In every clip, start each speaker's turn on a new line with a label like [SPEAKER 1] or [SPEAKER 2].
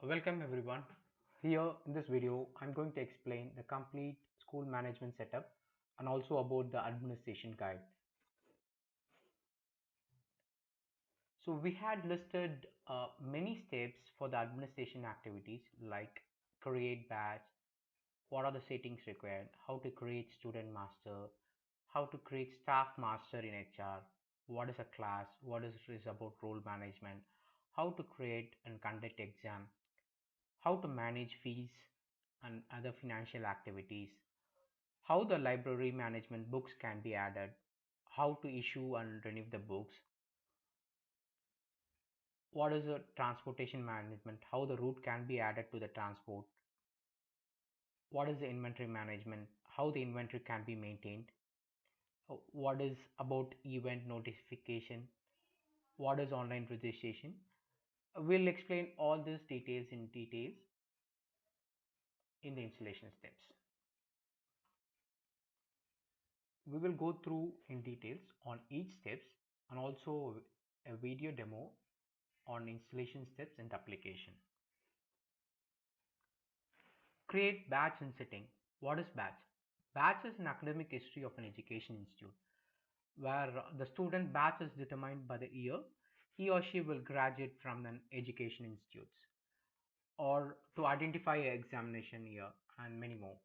[SPEAKER 1] Welcome everyone. Here in this video, I'm going to explain the complete school management setup and also about the administration guide. So we had listed many steps for the administration activities like create batch, what are the settings required, how to create student master, how to create staff master in HR, what is a class, what is about role management, how to create and conduct exam, how to manage fees and other financial activities, how the library management books can be added, how to issue and renew the books, what is the transportation management, how the route can be added to the transport, what is the inventory management, how the inventory can be maintained, what is about event notification, what is online registration. We'll explain all these details in details in the installation steps. We will go through in details on each steps and also a video demo on installation steps and application. Create batch and setting. What is batch? Batch is an academic history of an education institute where the student batch is determined by the year he or she will graduate from an education institute or to identify an examination year and many more.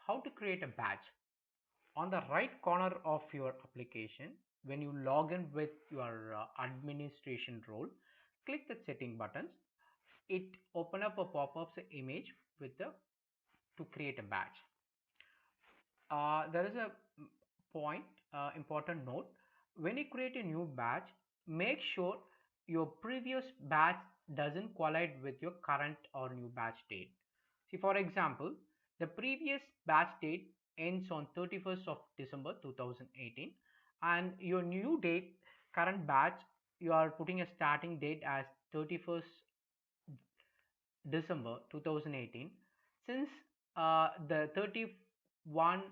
[SPEAKER 1] How to create a batch? On the right corner of your application, when you log in with your administration role, click the setting buttons. It open up a pop-up image with the to create a batch. There is a point, important note. When you create a new batch, make sure your previous batch doesn't collide with your current or new batch date. See, for example, the previous batch date ends on 31st of December 2018 and your new date, current batch, you are putting a starting date as 31st December 2018. Since the 31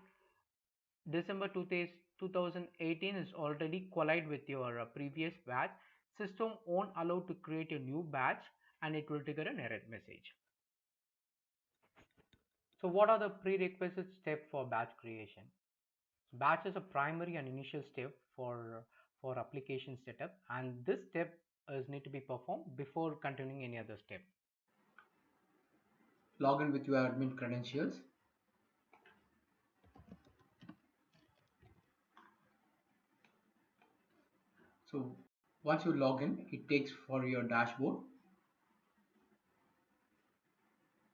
[SPEAKER 1] December 2018 is already collide with your previous batch, system won't allow to create a new batch and it will trigger an error message. So what are the prerequisite steps for batch creation? Batch is a primary and initial step for application setup, and this step is need to be performed before continuing any other step.
[SPEAKER 2] Log in with your admin credentials. So once you log in, it takes for your dashboard.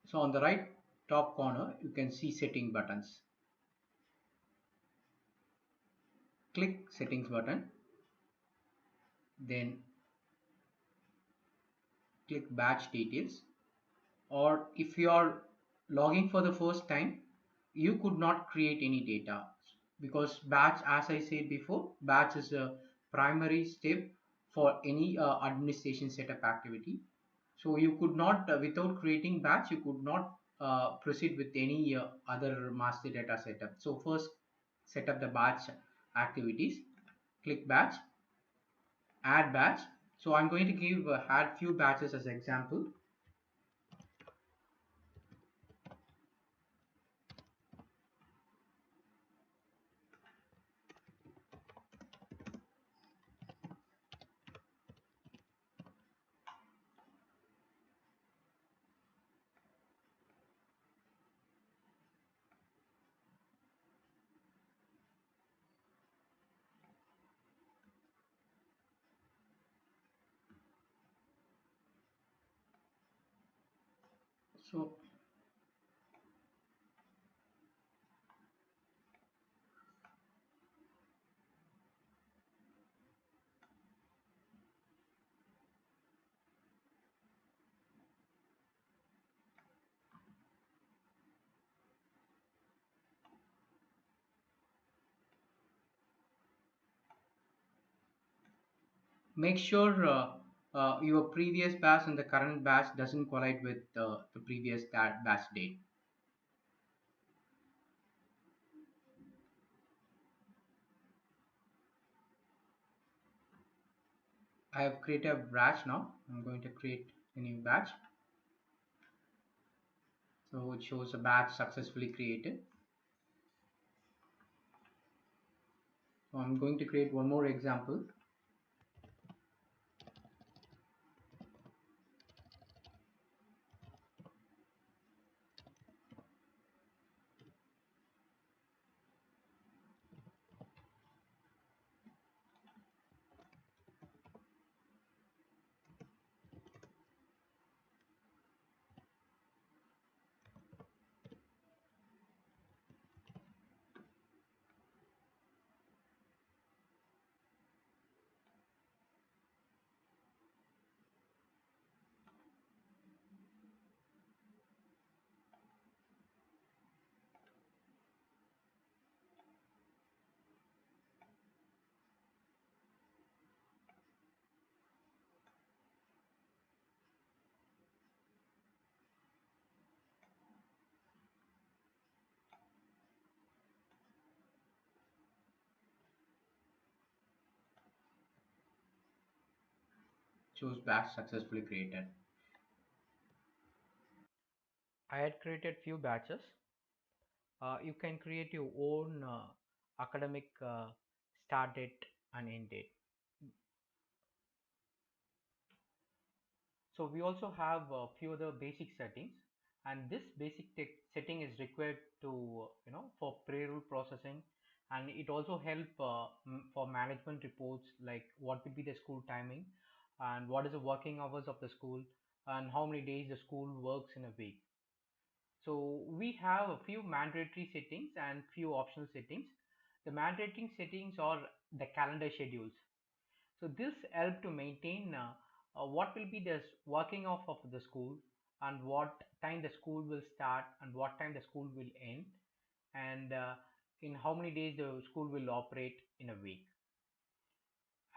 [SPEAKER 2] So on the right top corner, you can see setting buttons. Click settings button, then click batch details. Or if you are logging for the first time, you could not create any data because batch, as I said before, batch is a primary step for any administration setup activity. So you could not, without creating batch, you could not proceed with any other master data setup. So first set up the batch activities, click batch, add batch. So I'm going to give add few batches as example. So make sure your previous batch and the current batch doesn't collide with the previous batch date. I have created a batch now. I'm going to create a new batch. So it shows a batch successfully created. So I'm going to create one more example. Shows batch successfully created.
[SPEAKER 1] I had created few batches. You can create your own academic start date and end date. So we also have a few other basic settings, and this basic setting is required to for payroll processing, and it also help for management reports like what will be the school timing, and what is the working hours of the school, and how many days the school works in a week. So we have a few mandatory settings and few optional settings. The mandatory settings are the calendar schedules. So this help to maintain what will be the working off of the school, and what time the school will start and what time the school will end, and in how many days the school will operate in a week.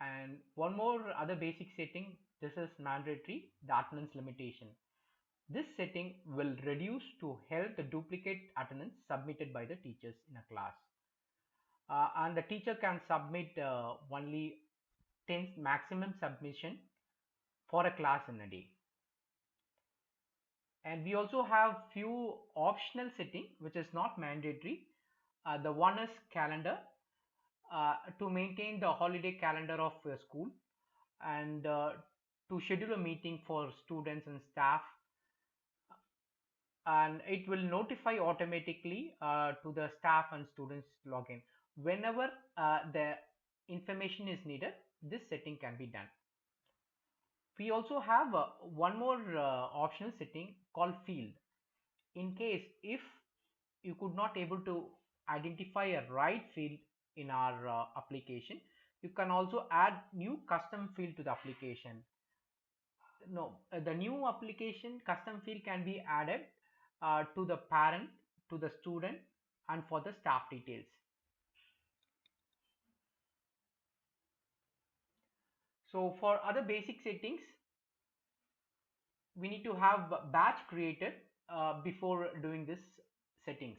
[SPEAKER 1] And one more other basic setting, this is mandatory, the attendance limitation. This setting will reduce to help the duplicate attendance submitted by the teachers in a class. And the teacher can submit only 10 maximum submission for a class in a day. And we also have few optional setting which is not mandatory. The one is calendar, to maintain the holiday calendar of a school, and to schedule a meeting for students and staff, and it will notify automatically to the staff and students login whenever the information is needed. This setting can be done. We also have one more optional setting called field. In case if you could not able to identify a right field in our application, you can also add new custom field to the application. No, the new application custom field can be added to the parent, to the student, and for the staff details. So for other basic settings, we need to have batch created before doing this settings.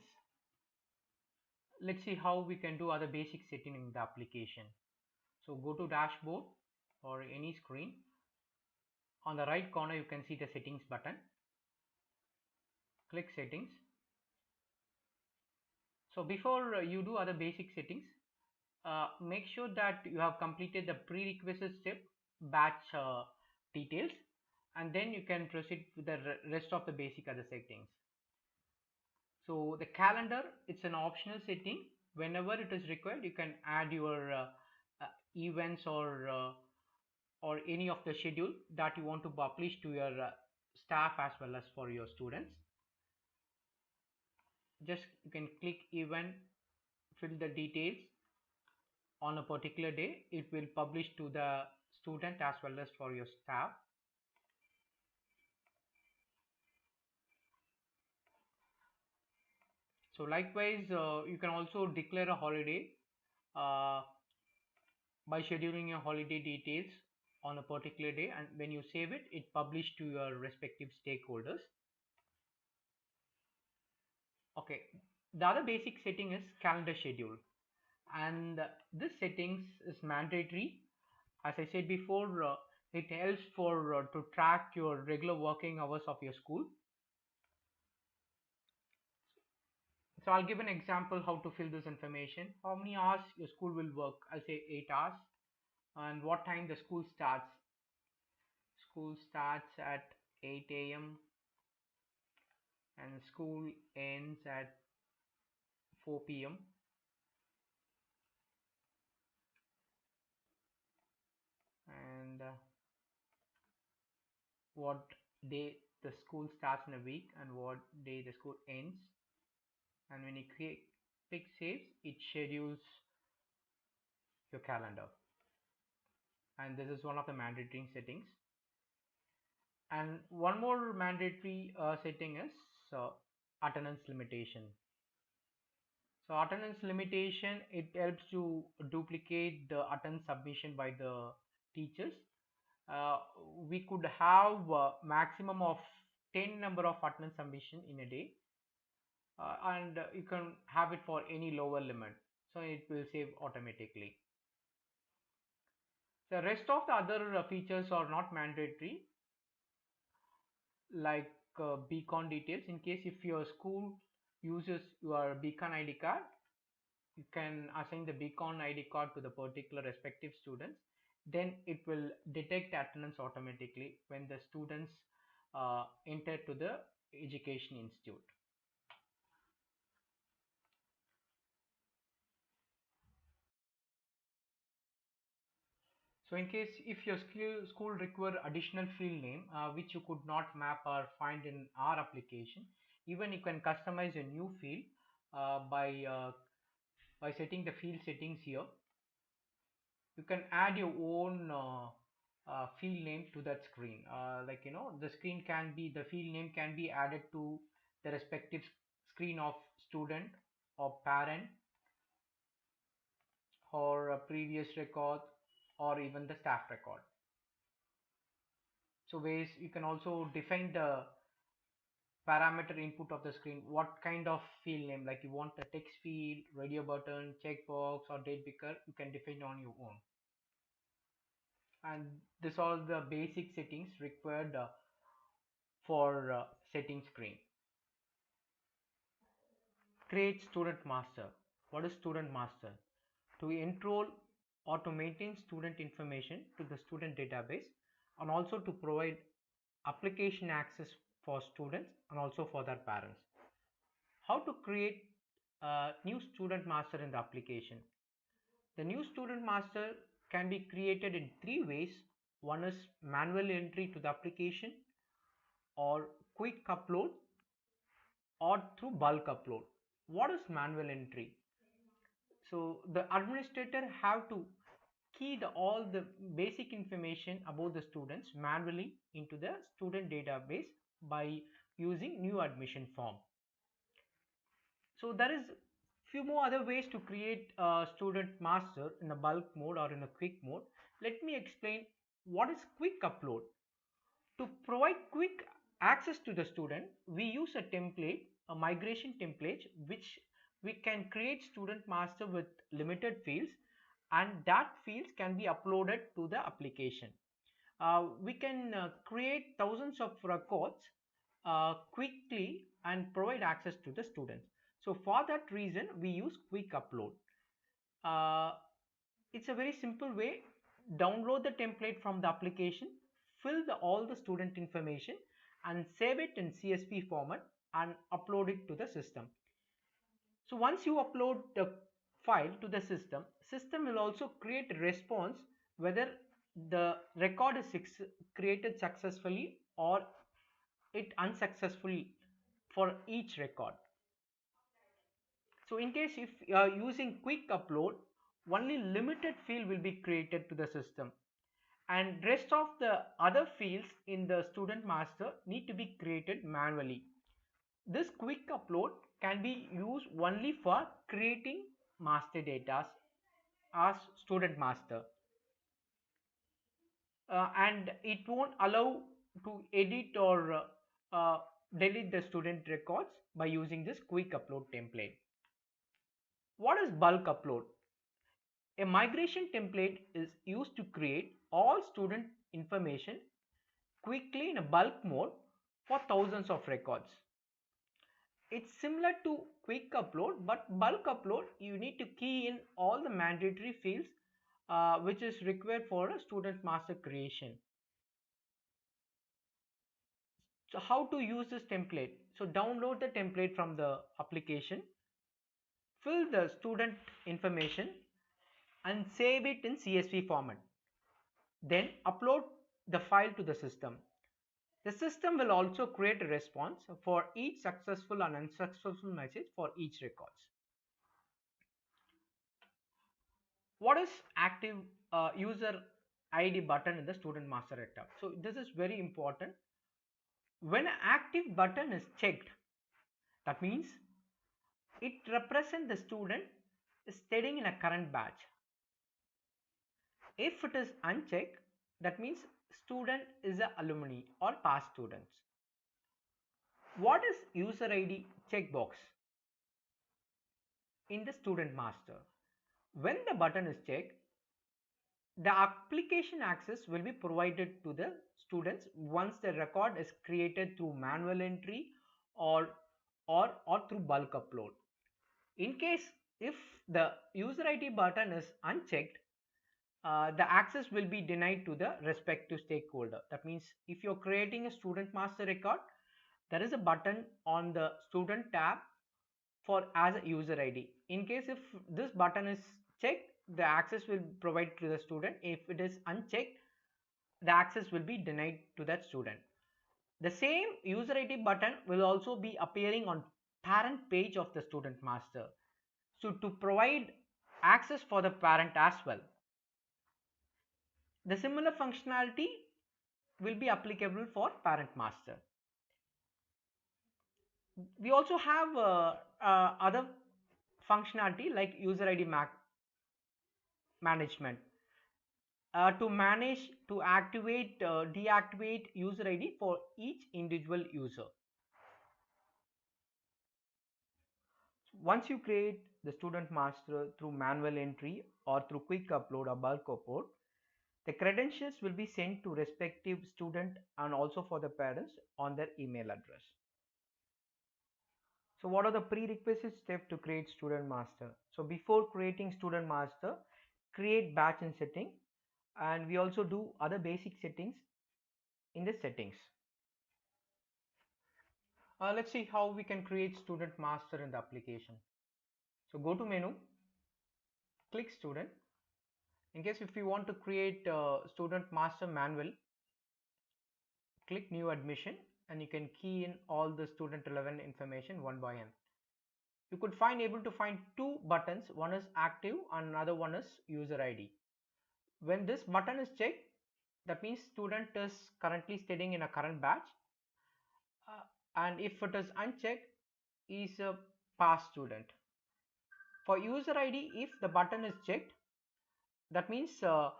[SPEAKER 1] Let's see how we can do other basic setting in the application. So go to dashboard or any screen. On the right corner, you can see the settings button. Click settings. So before you do other basic settings, make sure that you have completed the prerequisite step, batch details, and then you can proceed with the rest of the basic other settings. So the calendar, it's an optional setting. Whenever it is required, you can add your events or any of the schedule that you want to publish to your staff as well as for your students. Just you can click event, fill the details on a particular day. It will publish to the student as well as for your staff. So likewise, you can also declare a holiday uh, by scheduling your holiday details on a particular day, and when you save it, it published to your respective stakeholders. Okay, the other basic setting is calendar schedule, and this settings is mandatory. As I said before, it helps for to track your regular working hours of your school. So I'll give an example how to fill this information. How many hours your school will work? I'll say 8 hours. And what time the school starts? School starts at 8 a.m. and school ends at 4 p.m. And what day the school starts in a week and what day the school ends. And when you click save, it schedules your calendar. And this is one of the mandatory settings. And one more mandatory setting is attendance limitation. So attendance limitation, it helps to duplicate the attendance submission by the teachers. Uh, we could have maximum of 10 number of attendance submission in a day, and you can have it for any lower limit, so it will save automatically. The rest of the other features are not mandatory, like beacon details. In case if your school uses your beacon ID card, you can assign the beacon ID card to the particular respective students. Then it will detect attendance automatically when the students enter to the education institute. So in case if your school require additional field name which you could not map or find in our application, even you can customize a new field by setting the field settings here. You can add your own field name to that screen. Like the field name can be added to the respective screen of student or parent or a previous record or even the staff record. So ways you can also define the parameter input of the screen, what kind of field name, like you want a text field, radio button, checkbox or date picker, you can define on your own. And this all the basic settings required for setting screen. Create student master. What is student master? To enroll or to maintain student information to the student database, and also to provide application access for students and also for their parents. How to create a new student master in the application? The new student master can be created in three ways. One is manual entry to the application, or quick upload, or through bulk upload. What is manual entry? So the administrator have to key all the basic information about the students manually into the student database by using new admission form. So there is few more other ways to create a student master in a bulk mode or in a quick mode. Let me explain what is quick upload. To provide quick access to the student, we use a template, a migration template, which we can create student master with limited fields, and that fields can be uploaded to the application. We can create thousands of records quickly and provide access to the students. So for that reason, we use quick upload. Uh, it's a very simple way. Download the template from the application, fill all the student information and save it in CSV format and upload it to the system. So once you upload the file to the system will also create a response whether the record is created successfully or it unsuccessfully for each record. So in case if you are using quick upload, only limited field will be created to the system, and rest of the other fields in the student master need to be created manually. This quick upload can be used only for creating master data as student master, and it won't allow to edit or delete the student records by using this quick upload template. What is bulk upload? A migration template is used to create all student information quickly in a bulk mode for thousands of records. It's similar to quick upload, but bulk upload you need to key in all the mandatory fields which is required for a student master creation. So how to use this template? So download the template from the application, fill the student information and save it in CSV format. Then upload the file to the system. The system will also create a response for each successful and unsuccessful message for each records. What is active user ID button in the student master record? So this is very important. When an active button is checked, that means it represents the student studying in a current batch. If it is unchecked, that means student is a alumni or past students. What is user ID checkbox in the student master? When the button is checked, the application access will be provided to the students once the record is created through manual entry or through bulk upload. In case if the user ID button is unchecked, the access will be denied to the respective stakeholder. That means if you're creating a student master record, there is a button on the student tab for as a user ID. In case if this button is checked, the access will provide to the student. If it is unchecked, the access will be denied to that student. The same user ID button will also be appearing on parent page of the student master. So to provide access for the parent as well. The similar functionality will be applicable for parent master. We also have other functionality like user ID management to activate deactivate user ID for each individual user. Once you create the student master through manual entry or through quick upload or bulk upload, the credentials will be sent to respective student and also for the parents on their email address. So what are the prerequisite steps to create student master? So before creating student master, create batch and setting, and we also do other basic settings in the settings. Let's see how we can create student master in the application. So go to menu, click student. In case if you want to create student master manual, click new admission and you can key in all the student relevant information one by one. You could able to find two buttons, one is active and another one is user ID. When this button is checked, that means student is currently studying in a current batch, and if it is unchecked, is a past student. For user ID, if the button is checked, that means the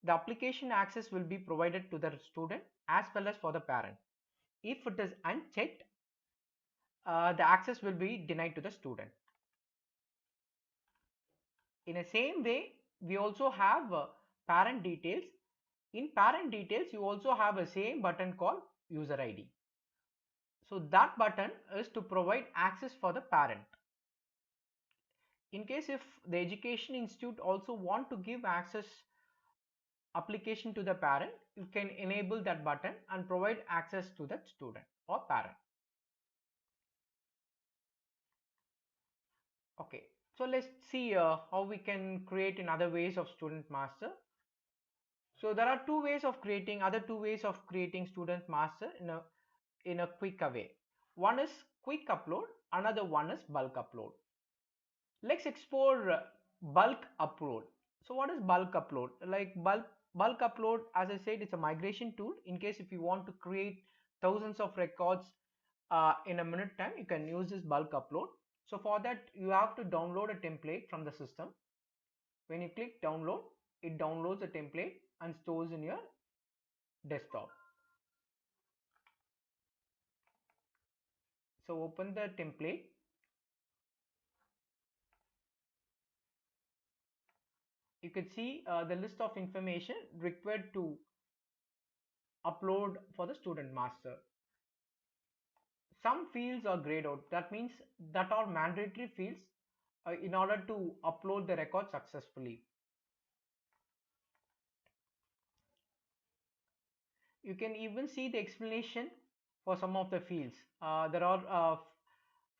[SPEAKER 1] application access will be provided to the student as well as for the parent. If it is unchecked, the access will be denied to the student. In the same way, we also have parent details. In parent details, you also have a same button called user ID. So that button is to provide access for the parent. In case if the education institute also want to give access application to the parent, you can enable that button and provide access to that student or parent. Okay, so let's see how we can create in other ways of student master. So there are other two ways of creating student master in a quicker way. One is quick upload, another one is bulk upload. Let's explore bulk upload. So what is bulk upload? Like bulk upload, as I said, it's a migration tool. In case if you want to create thousands of records in a minute time, you can use this bulk upload. So for that, you have to download a template from the system. When you click download, it downloads a template and stores in your desktop. So open the template. You can see the list of information required to upload for the student master. some fields are grayed out. That means that are mandatory fields in order to upload the record successfully. You can even see the explanation for some of the fields. There are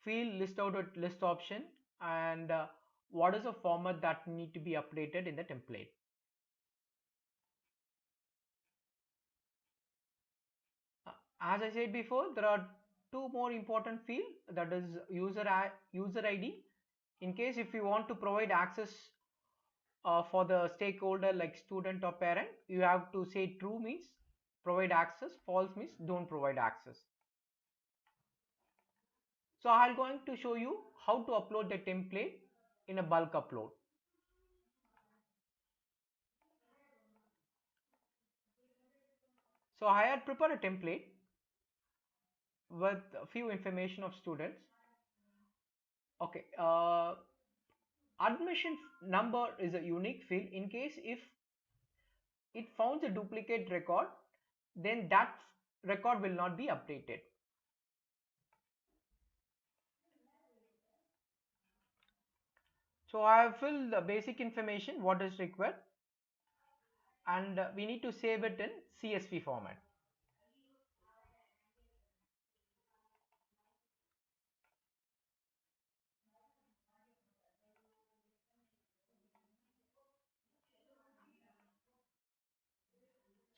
[SPEAKER 1] field list out with list option, and what is the format that need to be updated in the template. As I said before, there are two more important fields, that is user ID. In case if you want to provide access for the stakeholder like student or parent, you have to say true means provide access, false means don't provide access. So I'm going to show you how to upload the template in a bulk upload. So I had prepared a template with a few information of students. Okay, admission number is a unique field. In case if it found a duplicate record, then that record will not be updated. So I have filled the basic information what is required, and we need to save it in CSV format.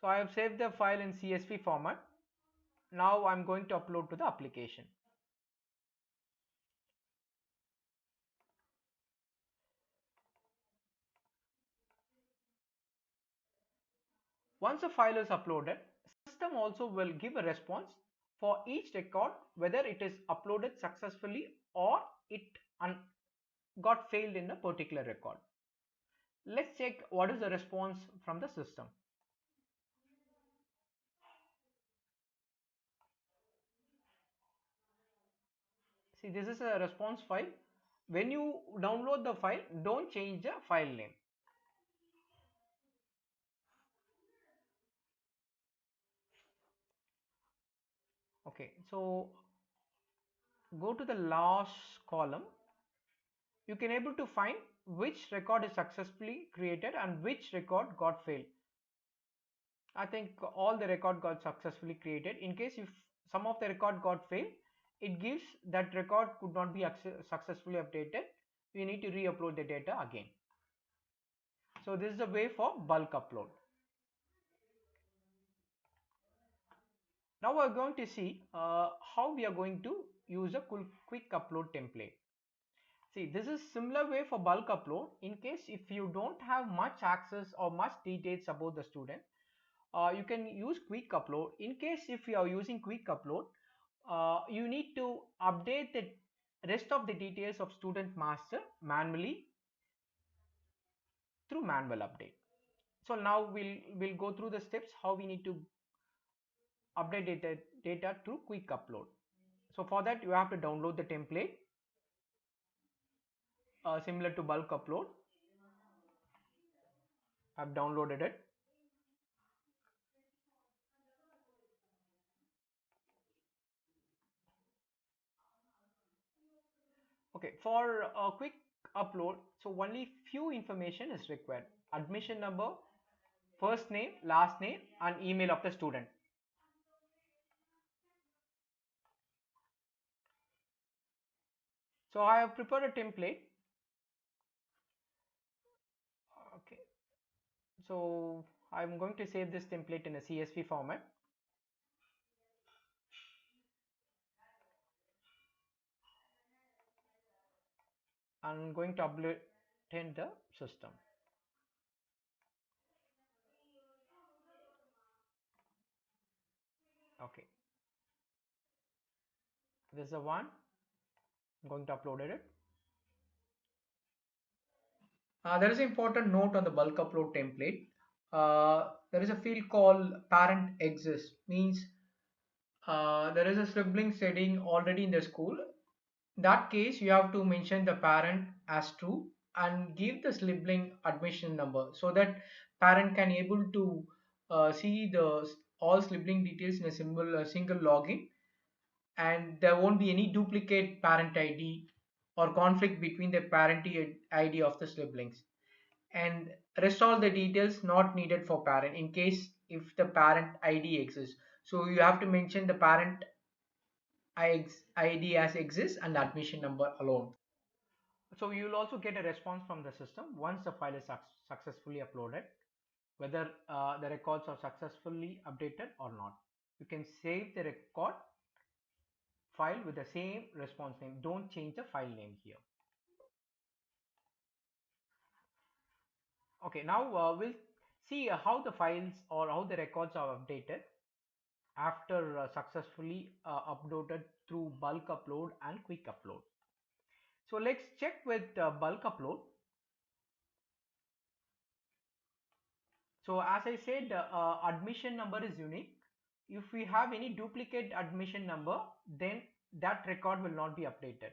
[SPEAKER 1] So I have saved the file in CSV format. Now I'm going to upload to the application. Once a file is uploaded, system also will give a response for each record whether it is uploaded successfully or it got failed in a particular record. Let's check what is the response from the system. See, this is a response file. When you download the file, don't change the file name. Okay, so go to the last column. You can able to find which record is successfully created and which record got failed. I think all the record got successfully created. In case if some of the record got failed, it gives that record could not be successfully updated. We need to re-upload the data again. So this is the way for bulk upload. Now we are going to see how we are going to use a quick upload template. See, this is similar way for bulk upload. In case if you don't have much access or much details about the student, you can use quick upload. In case if you are using quick upload, you need to update the rest of the details of student master manually through manual update. So now we'll go through the steps how we need to update data through quick upload. So for that you have to download the template similar to bulk upload. I've downloaded it. Okay, for a quick upload, so only few information is required: admission number, first name, last name, and email of the student. So I have prepared a template. Okay, so I'm going to save this template in a CSV format. I'm going to upload in the system. Okay, this is the one. I'm going to upload it. There is an important note on the bulk upload template. There is a field called parent exists, means there is a sibling setting already in the school. In that case, you have to mention the parent as true and give the sibling admission number so that parent can able to see the all sibling details in a single login.
[SPEAKER 2] and there won't be any duplicate parent ID or conflict between the parent ID of the siblings. And rest all the details not needed for parent in case if the parent ID exists. So you have to mention the parent ID as exists and admission number alone.
[SPEAKER 1] So you will also get a response from the system once the file is successfully uploaded, whether the records are successfully updated or not. You can save the record file with the same response name. Don't change the file name here. Okay, now we'll see how the files or how the records are updated after successfully uploaded through bulk upload and quick upload. So let's check with bulk upload. So as I said, admission number is unique. If we have any duplicate admission number, then that record will not be updated.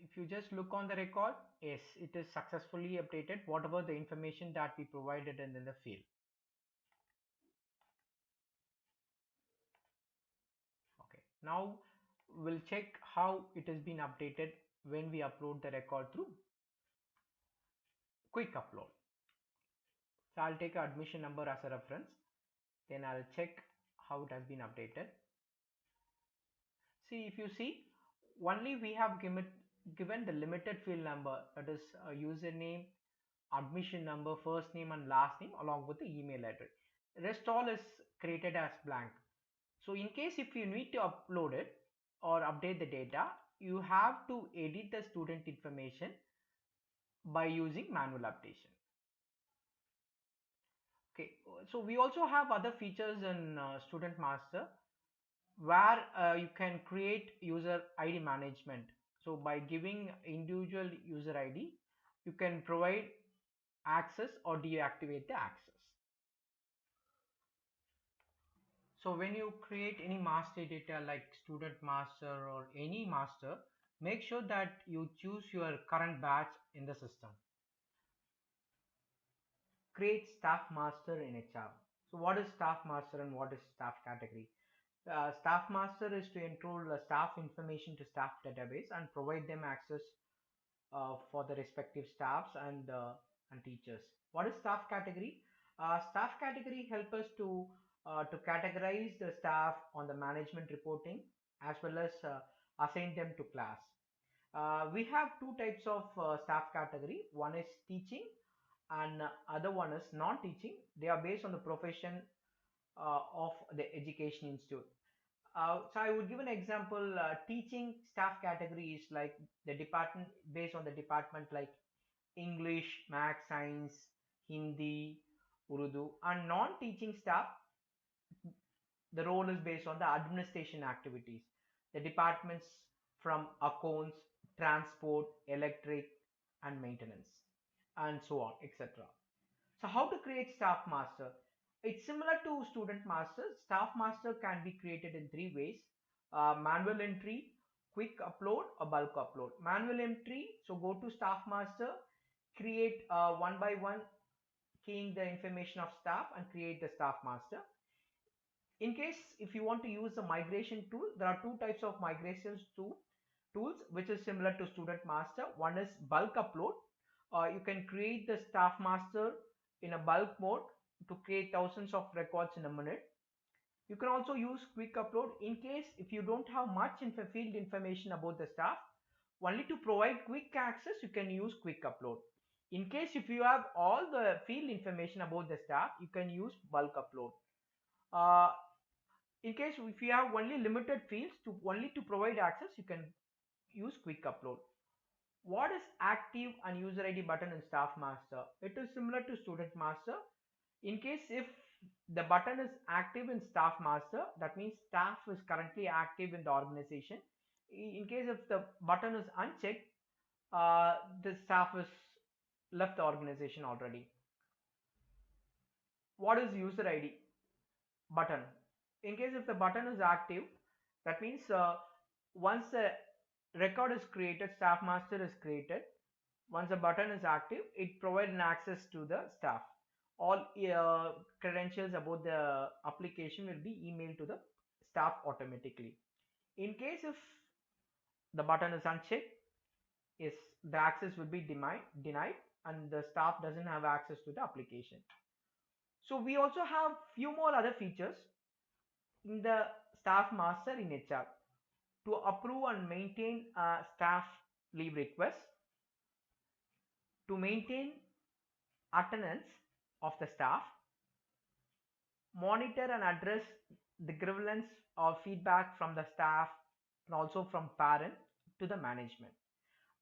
[SPEAKER 1] If you just look on the record, yes, it is successfully updated, whatever the information that we provided in the field. Okay, now we'll check how it has been updated when we upload the record through quick upload. So I'll take admission number as a reference, then I'll check how it has been updated. See, if you see, only we have given the limited field number, that is username, admission number, first name and last name along with the email address. Rest all is created as blank. So in case if you need to upload it or update the data, you have to edit the student information by using manual updation. Okay, so we also have other features in Student Master where you can create user ID management. So by giving individual user ID, you can provide access or deactivate the access. So when you create any master data like student master or any master, make sure that you choose your current batch in the system. Create staff master in HR. So what is staff master and what is staff category? Staff master is to enroll staff information to staff database and provide them access for the respective staffs and teachers. What is staff category? Staff category help us to categorize the staff on the management reporting as well as assign them to class. We have two types of staff category. One is teaching and other one is non-teaching. They are based on the profession of the education institute. So I would give an example. Teaching staff category is like the department based on the department like English, Math, Science, Hindi, Urdu, and non-teaching staff. The role is based on the administration activities. The departments from accounts, transport, electric, and maintenance, and so on, etc. So how to create staff master? It's similar to student master. Staff master can be created in three ways: manual entry, quick upload, or bulk upload. Manual entry, so go to staff master, create one by one, keying the information of staff and create the staff master. In case if you want to use the migration tool, there are two types of migrations tools which is similar to student master. One is bulk upload. You can create the staff master in a bulk mode to create thousands of records in a minute. You can also use quick upload in case if you don't have much field information about the staff. Only to provide quick access, you can use quick upload. In case if you have all the field information about the staff, you can use bulk upload. Uh, in case if you have only limited fields to only to provide access, you can use quick upload. What is active and user ID button in staff master? It is similar to student master. In case if the button is active in staff master, that means staff is currently active in the organization. In case if the button is unchecked, the staff is left the organization already. What is user ID button? In case if the button is active, that means once the record is created, staff master is created. Once the button is active, it provides an access to the staff.
[SPEAKER 3] all credentials about the application will be emailed to the staff automatically. In case if the button is unchecked, is the access will be denied and the staff doesn't have access to the application. So we also have few more other features in the staff master in HR to approve and maintain staff leave requests, to maintain attendance of the staff, monitor and address the grievance or feedback from the staff and also from parent to the management.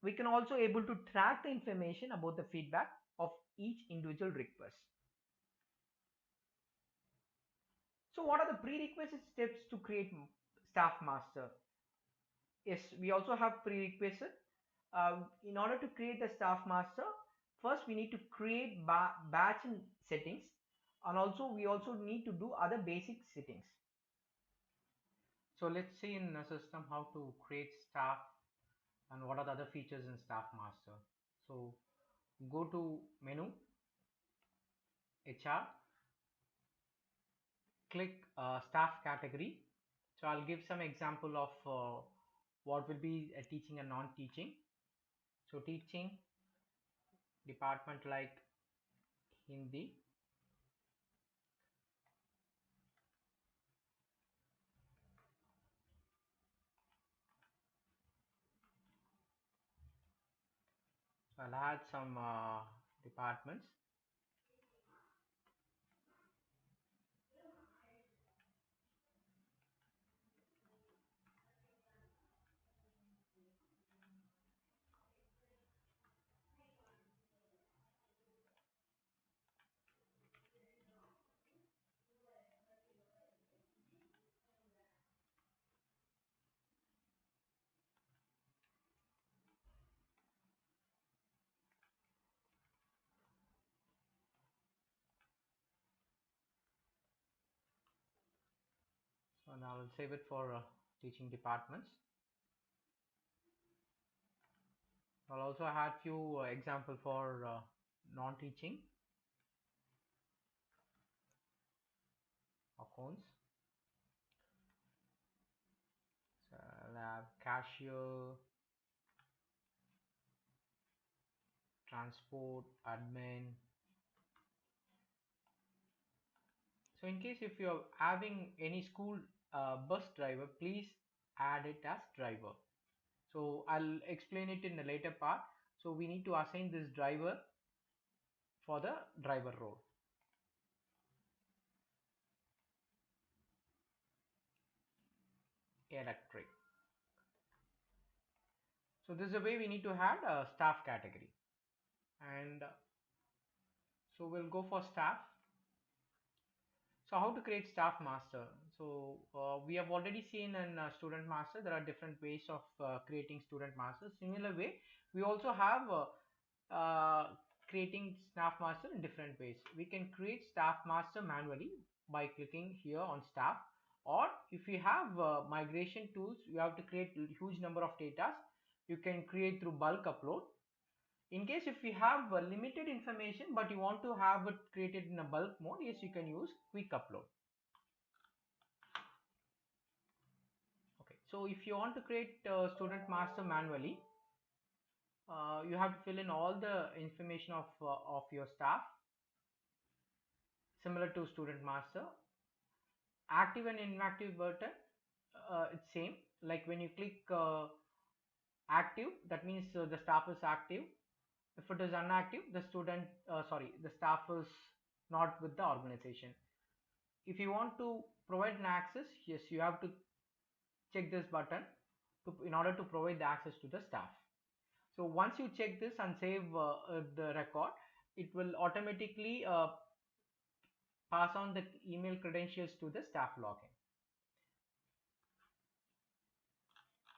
[SPEAKER 3] We can also able to track the information about the feedback of each individual request. So what are the prerequisite steps to create staff master? Yes, we also have prerequisite. In order to create the staff master, first we need to create batch and settings, and also we also need to do other basic settings.
[SPEAKER 1] So let's see in a system how to create staff and what are the other features in staff master. So go to menu, HR, click staff category. So I'll give some example of what will be teaching and non-teaching. So teaching department like Hindi, so I'll add some departments. So now I'll save it for teaching departments. I'll also add few example for non-teaching accounts. So I'll have cashier, transport, admin. So in case if you're having any school bus driver, please add it as driver. So I'll explain it in the later part. So we need to assign this driver for the driver role. Electric. So this is the way we need to add a staff category. And so we'll go for staff. So how to create staff master? So we have already seen in student master, there are different ways of creating student master. Similar way, we also have creating staff master in different ways. We can create staff master manually by clicking here on staff, or if you have migration tools, you have to create huge number of data. You can create through bulk upload. In case if you have limited information but you want to have it created in a bulk mode, yes, you can use quick upload. Okay, so if you want to create student master manually, you have to fill in all the information of your staff, similar to student master. Active and inactive button, it's same. Like when you click active, that means the staff is active. If it is inactive, the staff is not with the organization. If you want to provide an access, yes, you have to check this button in order to provide the access to the staff. So once you check this and save the record, it will automatically pass on the email credentials to the staff login.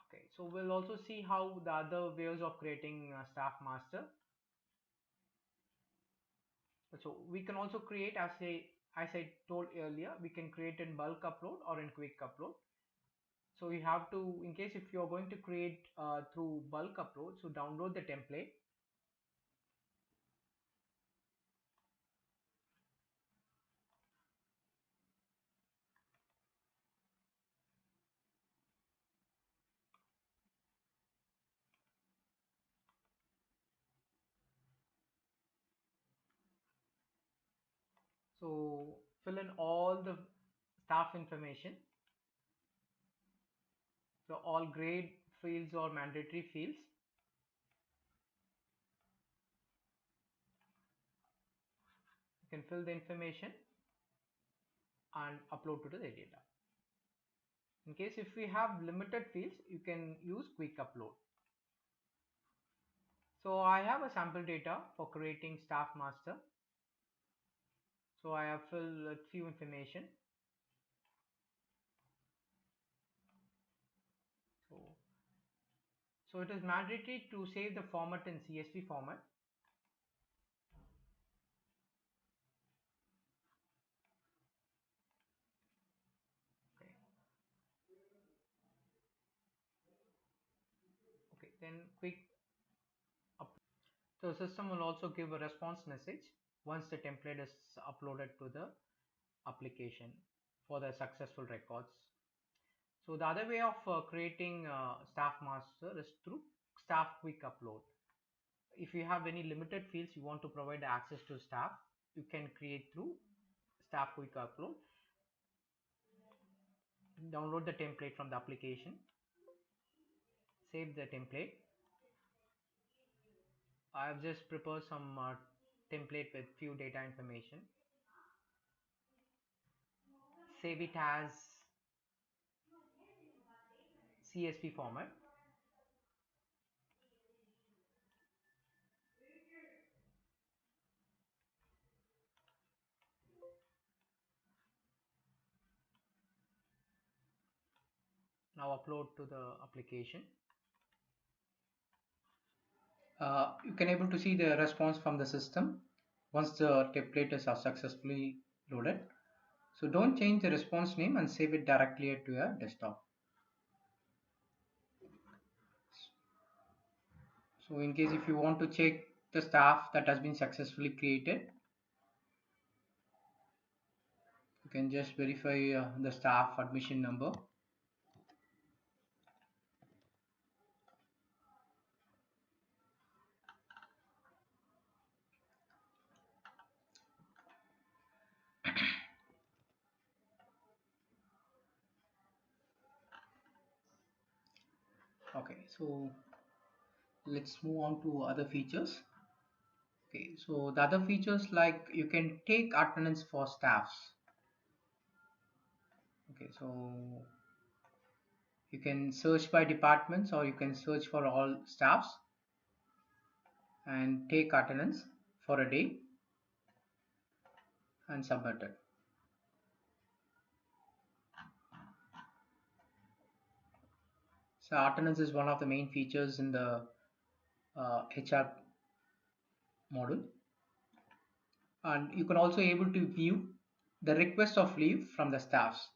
[SPEAKER 1] Okay, so we'll also see how the other ways of creating staff master. So we can also create, as I told earlier, we can create in bulk upload or in quick upload. So you have to, in case if you're going to create through bulk upload, so download the template. So fill in all the staff information. So all grade fields or mandatory fields. You can fill the information and upload to the data. In case if we have limited fields, you can use quick upload. So I have a sample data for creating staff master. So I have filled a few information. So it is mandatory to save the format in CSV format. Okay. Okay. Then quick up. So system will also give a response message once the template is uploaded to the application for the successful records. So the other way of creating staff master is through staff quick upload. If you have any limited fields you want to provide access to staff, you can create through staff quick upload. Download the template from the application, save the template. I have just prepared some template with few data information. Save it as CSV format. Now upload to the application.
[SPEAKER 2] You can able to see the response from the system once the template is successfully loaded. So don't change the response name and save it directly to your desktop. So in case if you want to check the staff that has been successfully created, you can just verify the staff admission number. Okay, so let's move on to other features. Okay, so the other features, like you can take attendance for staffs. Okay, so you can search by departments or you can search for all staffs and take attendance for a day and submit it. So attendance is one of the main features in the HR module, and you can also able to view the request of leave from the staffs.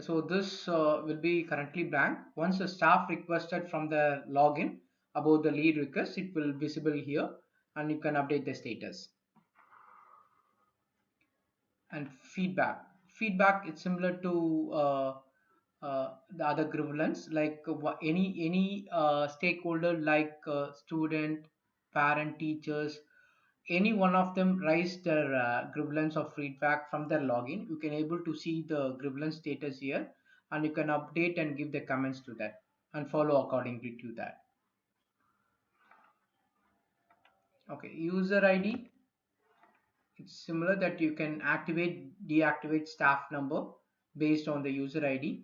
[SPEAKER 2] So this will be currently blank. Once the staff requested from the login about the leave request, it will visible here and you can update the status. And feedback is similar to the other grievance, like any stakeholder like student, parent, teachers, any one of them raise their grievance or feedback from their login. You can able to see the grievance status here and you can update and give the comments to that and follow accordingly to that. Okay, user ID, it's similar that you can activate, deactivate staff number based on the user ID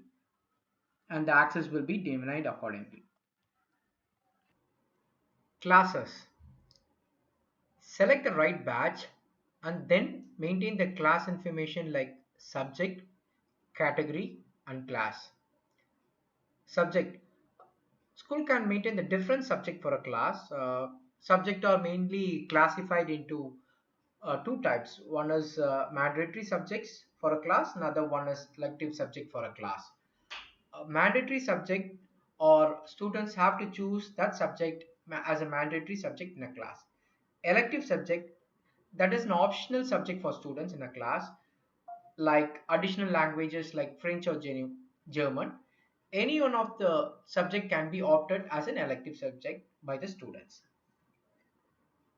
[SPEAKER 2] and the access will be denied accordingly. Classes. Select the right badge and then maintain the class information like subject, category and class. Subject. School can maintain the different subject for a class. Subject are mainly classified into two types. One is mandatory subjects for a class, another one is elective subject for a class. Mandatory subject, or students have to choose that subject as a mandatory subject in a class. Elective subject, that is an optional subject for students in a class, like additional languages like French or German. Any one of the subject can be opted as an elective subject by the students.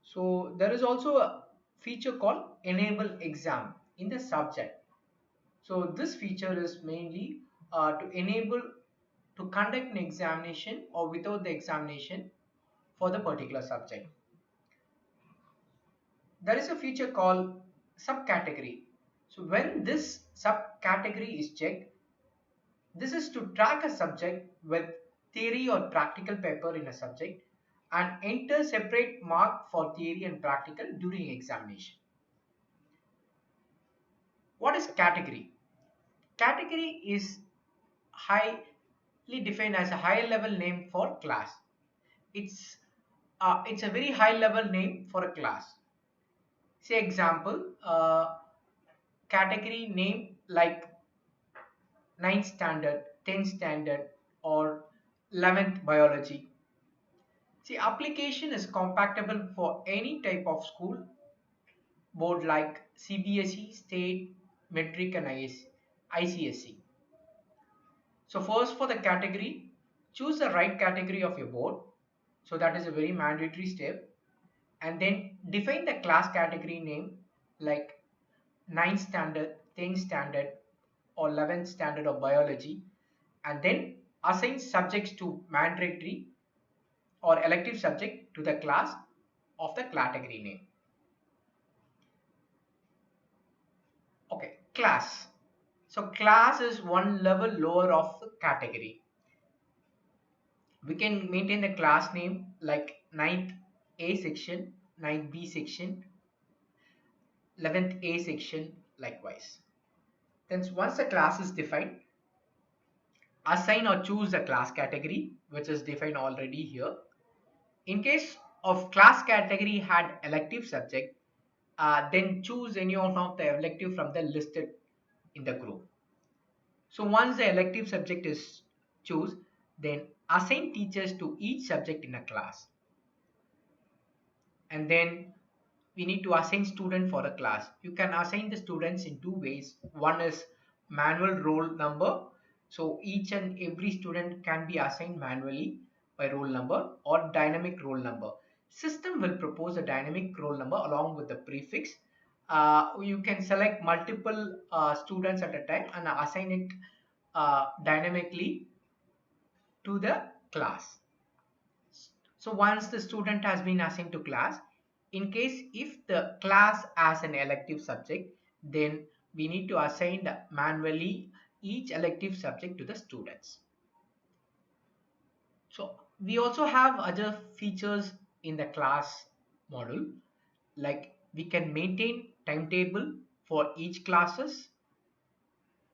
[SPEAKER 2] So there is also a feature called enable exam in the subject. So this feature is mainly to enable to conduct an examination or without the examination for the particular subject. There is a feature called subcategory. So when this subcategory is checked, this is to track a subject with theory or practical paper in a subject and enter separate mark for theory and practical during examination. What is category? Category is highly defined as a higher level name for class. It's it's a very high level name for a class. Say example, category name like 9th standard, 10th standard, or 11th biology. See, application is compatible for any type of school board like CBSE, state, metric, and ICSE. So first for the category, choose the right category of your board. So that is a very mandatory step. And then define the class category name like 9th standard, 10th standard, or 11th standard of biology. And then assign subjects to mandatory or elective subject to the class of the category name. Okay, class. So class is one level lower of the category. We can maintain the class name like 9th A section, 9th B section, 11th A section likewise. Then once the class is defined, assign or choose the class category which is defined already here. In case of class category had elective subject, then choose any one of the elective from the listed in the group. So once the elective subject is choose, then assign teachers to each subject in a class. And then we need to assign student for a class. You can assign the students in two ways. One is manual roll number. So each and every student can be assigned manually by roll number, or dynamic roll number. System will propose a dynamic roll number along with the prefix. You can select multiple students at a time and assign it dynamically to the class. So once the student has been assigned to class, in case if the class has an elective subject, then we need to assign manually each elective subject to the students. So we also have other features in the class module, like we can maintain timetable for each classes.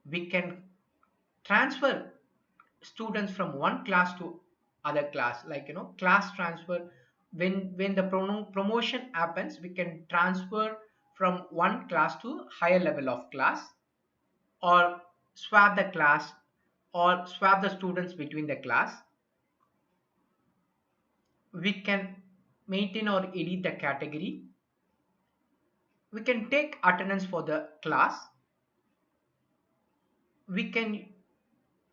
[SPEAKER 2] We can transfer students from one class to other class, like class transfer. When the promotion happens, we can transfer from one class to higher level of class, or swap the class, or swap the students between the class. We can maintain or edit the category. We can take attendance for the class. We can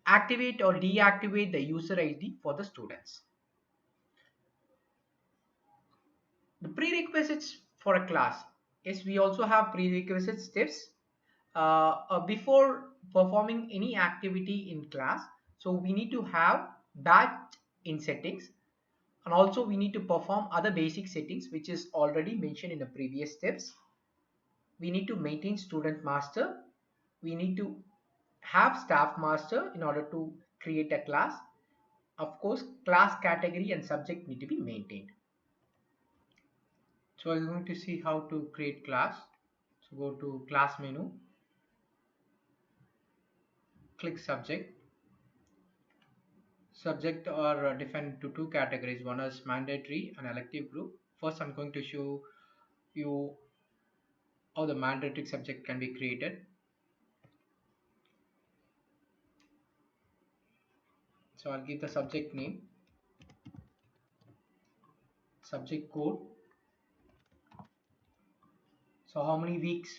[SPEAKER 2] activate or deactivate the user ID for the students. The prerequisites for a class is we also have prerequisite steps before performing any activity in class. So we need to have batch in settings, and also we need to perform other basic settings which is already mentioned in the previous steps. We need to maintain student master. We need to have staff master in order to create a class. Of course, class category and subject need to be maintained. So I'm going to see how to create class. So go to class menu, click subject. Subject are defined into two categories. One is mandatory and elective group. First, I'm going to show you how the mandatory subject can be created. So I'll give the subject name, subject code. So how many weeks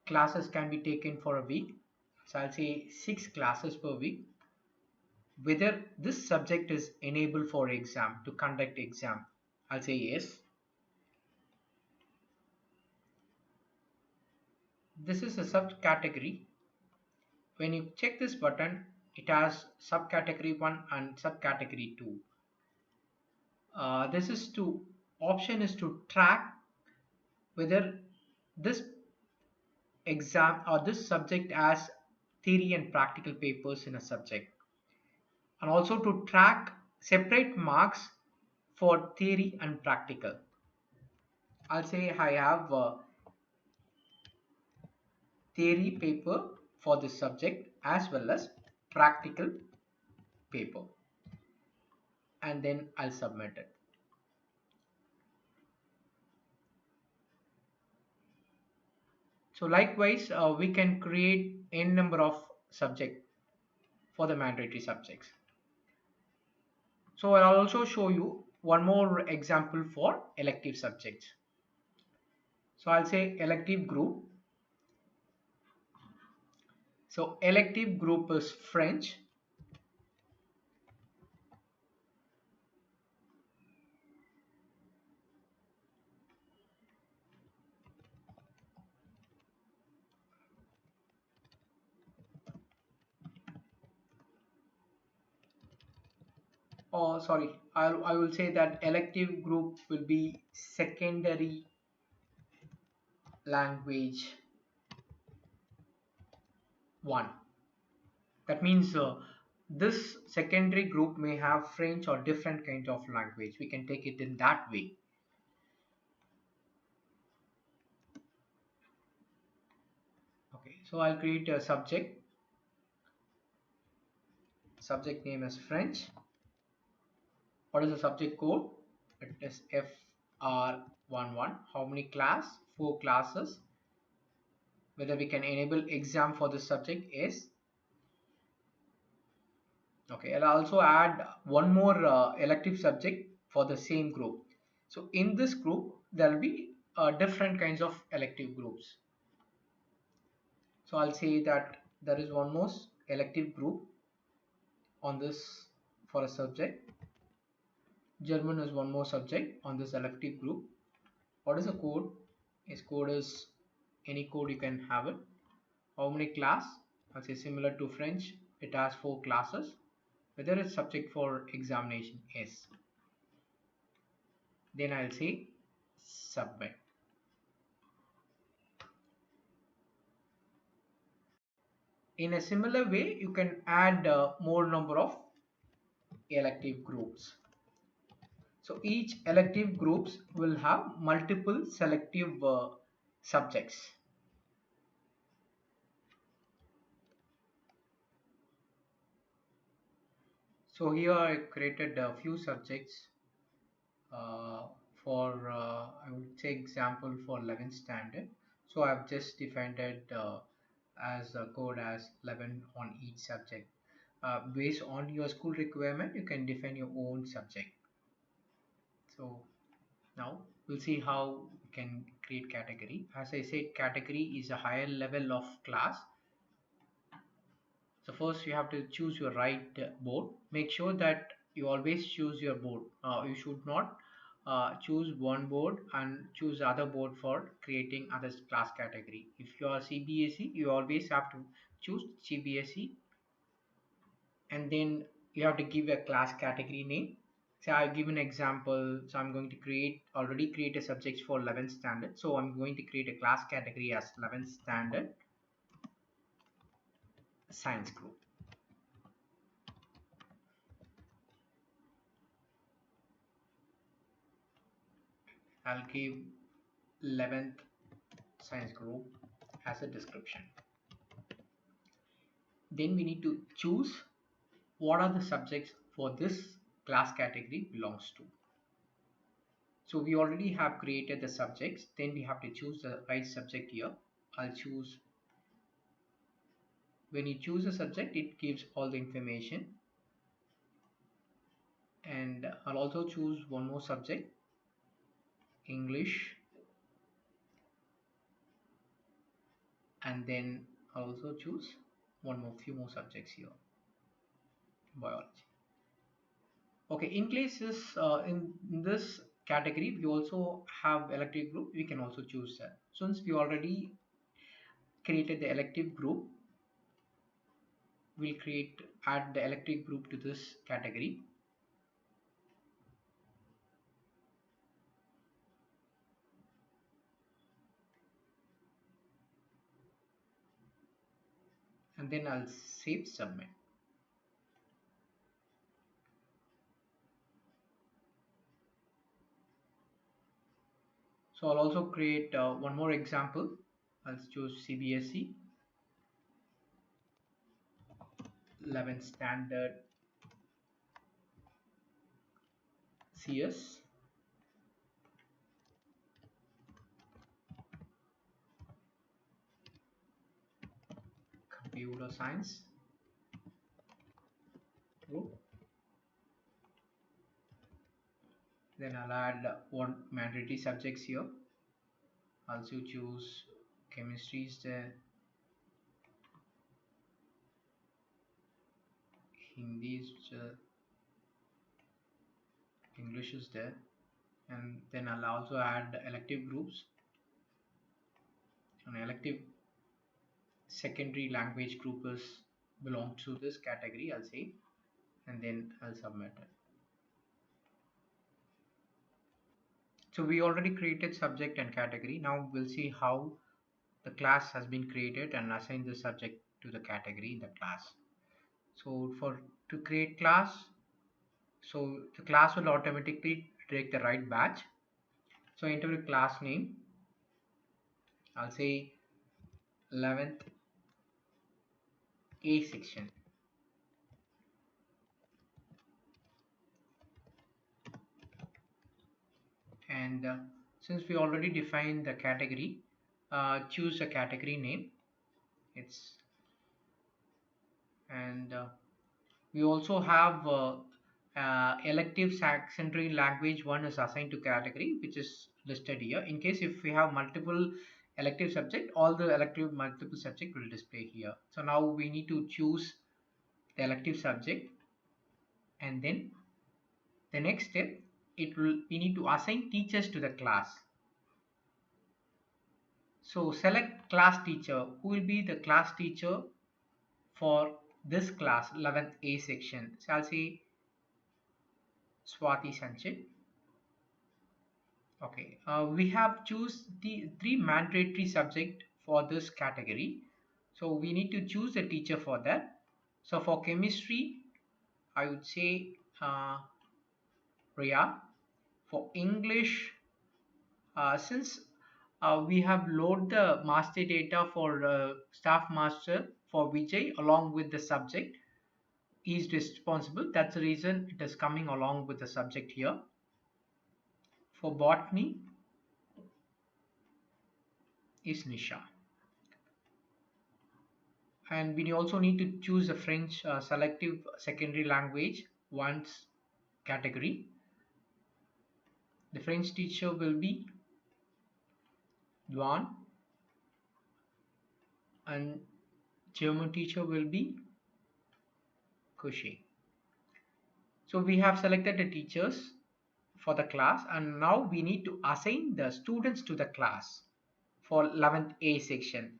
[SPEAKER 2] classes can be taken for a week? So I'll say 6 classes per week. Whether this subject is enabled for exam, to conduct exam, I'll say yes. This is a subcategory. When you check this button, it has subcategory 1 and subcategory 2. This is to option is to track whether this exam or this subject has theory and practical papers in a subject, and also to track separate marks for theory and practical. I'll say I have a theory paper for this subject as well as practical paper, and then I'll submit it. So likewise, we can create n number of subject for the mandatory subjects. So I'll also show you one more example for elective subjects. So I'll say elective group. So elective group is French. Oh, sorry, I will say that elective group will be secondary language 1. That means this secondary group may have French or different kind of language. We can take it in that way. Okay, so I'll create a subject. Subject name is French. What is the subject code? It is FR11. How many class? 4 classes. Whether we can enable exam for this subject? Yes. Okay, I'll also add one more elective subject for the same group. So in this group, there will be different kinds of elective groups. So I'll say that there is one more elective group on this for a subject. German is one more subject on this elective group. What is the code? Its code is any code you can have it. How many class? I'll say similar to French, it has 4 classes. Whether it's subject for examination, yes. Then I'll say submit. In a similar way, you can add more number of elective groups. So each elective groups will have multiple selective subjects. So here I created a few subjects uh, for I would say example for 11th standard. So I've just defined it as a code as 11 on each subject. Based on your school requirement, you can define your own subject. So now we'll see how we can create category. As I said, category is a higher level of class. So first you have to choose your right board. Make sure that you always choose your board. You should not choose one board and choose other board for creating other class category. If you are CBSE, you always have to choose CBSE, and then you have to give a class category name. So I'll give an example. So I'm going to already create a subject for 11th standard. So I'm going to create a class category as 11th standard science group. I'll give 11th science group as a description. Then we need to choose what are the subjects for this class category belongs to. So we already have created the subjects. Then we have to choose the right subject here. I'll choose. When you choose a subject, it gives all the information. And I'll also choose one more subject, English. And then I'll also choose few more subjects here, biology. Okay, in cases in this category, we also have elective group. We can also choose that. Since we already created the elective group, we'll add the elective group to this category. And then I'll save submit. So I'll also create one more example. I'll choose CBSE 11th standard CS computer science group. Then I'll add one mandatory subjects here. Also choose chemistry is there, Hindi is there, English is there, and then I'll also add elective groups. An elective secondary language group is belong to this category, I'll say, and then I'll submit it. So we already created subject and category. Now we'll see how the class has been created and assign the subject to the category in the class. So to create class, so the class will automatically take the right batch. So enter the class name. I'll say 11th A section. And since we already defined the category, choose a category name. And we also have elective secondary language 1 is assigned to category, which is listed here. In case if we have multiple elective subject, all the elective multiple subject will display here. So now we need to choose the elective subject, and then the next step, we need to assign teachers to the class. So select class teacher. Who will be the class teacher for this class 11th A section? So I'll say Swati Sanchit. Okay, we have choose the 3 mandatory subject for this category. So we need to choose a teacher for that. So for chemistry, I would say Priya. For English, since we have load the master data for staff master for Vijay along with the subject, he is responsible. That's the reason it is coming along with the subject here. For botany is Nisha. And we also need to choose a French selective secondary language once category. The French teacher will be Duan, and German teacher will be Kushe. So we have selected the teachers for the class, and now we need to assign the students to the class for 11th A section.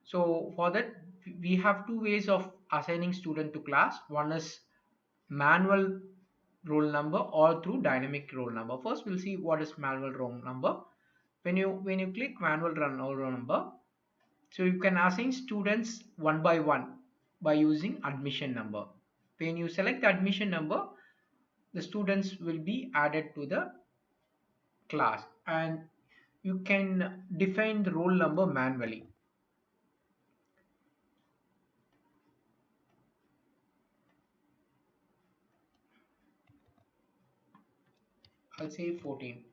[SPEAKER 2] So for that, we have 2 ways of assigning student to class. One is manual roll number or through dynamic roll number. First we'll see what is manual roll number. When you click manual roll number, so you can assign students one by one by using admission number. When you select the admission number, the students will be added to the class, and you can define the roll number manually. I'll say 14.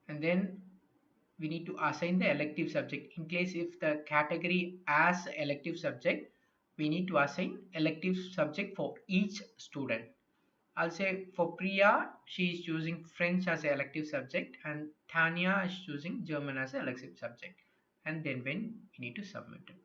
[SPEAKER 2] And then we need to assign the elective subject. In case if the category as elective subject, we need to assign elective subject for each student. I'll say for Priya, she is choosing French as an elective subject, and Tanya is choosing German as an elective subject. And then when we need to submit it.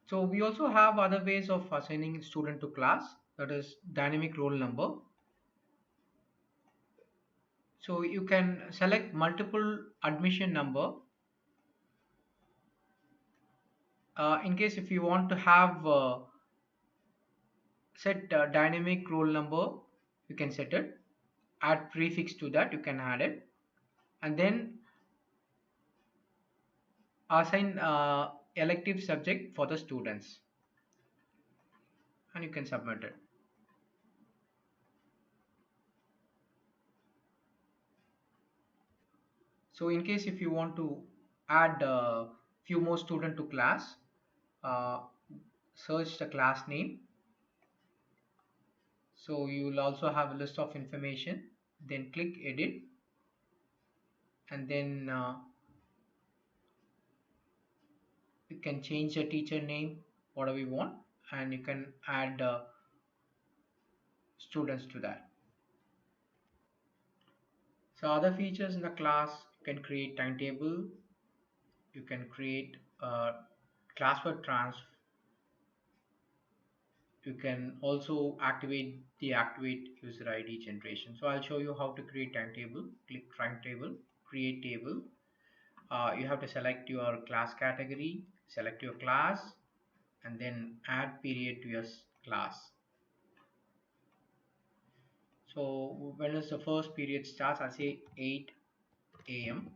[SPEAKER 2] So we also have other ways of assigning student to class, that is dynamic roll number. So you can select multiple admission number. In case if you want to have set dynamic roll number, you can set it. Add prefix to that, you can add it, and then assign elective subject for the students, and you can submit it. So in case if you want to add a few more student to class, uh, search the class name. So you will also have a list of information, then click edit, and then you can change the teacher name whatever you want, and you can add students to that. So other features in the class, you can create timetable, you can create classwork transfer, you can also activate deactivate user ID generation. So I'll show you how to create timetable. Click timetable, create table. You have to select your class category, select your class, and then add period to your class. So when is the first period starts, I'll say 8 a.m.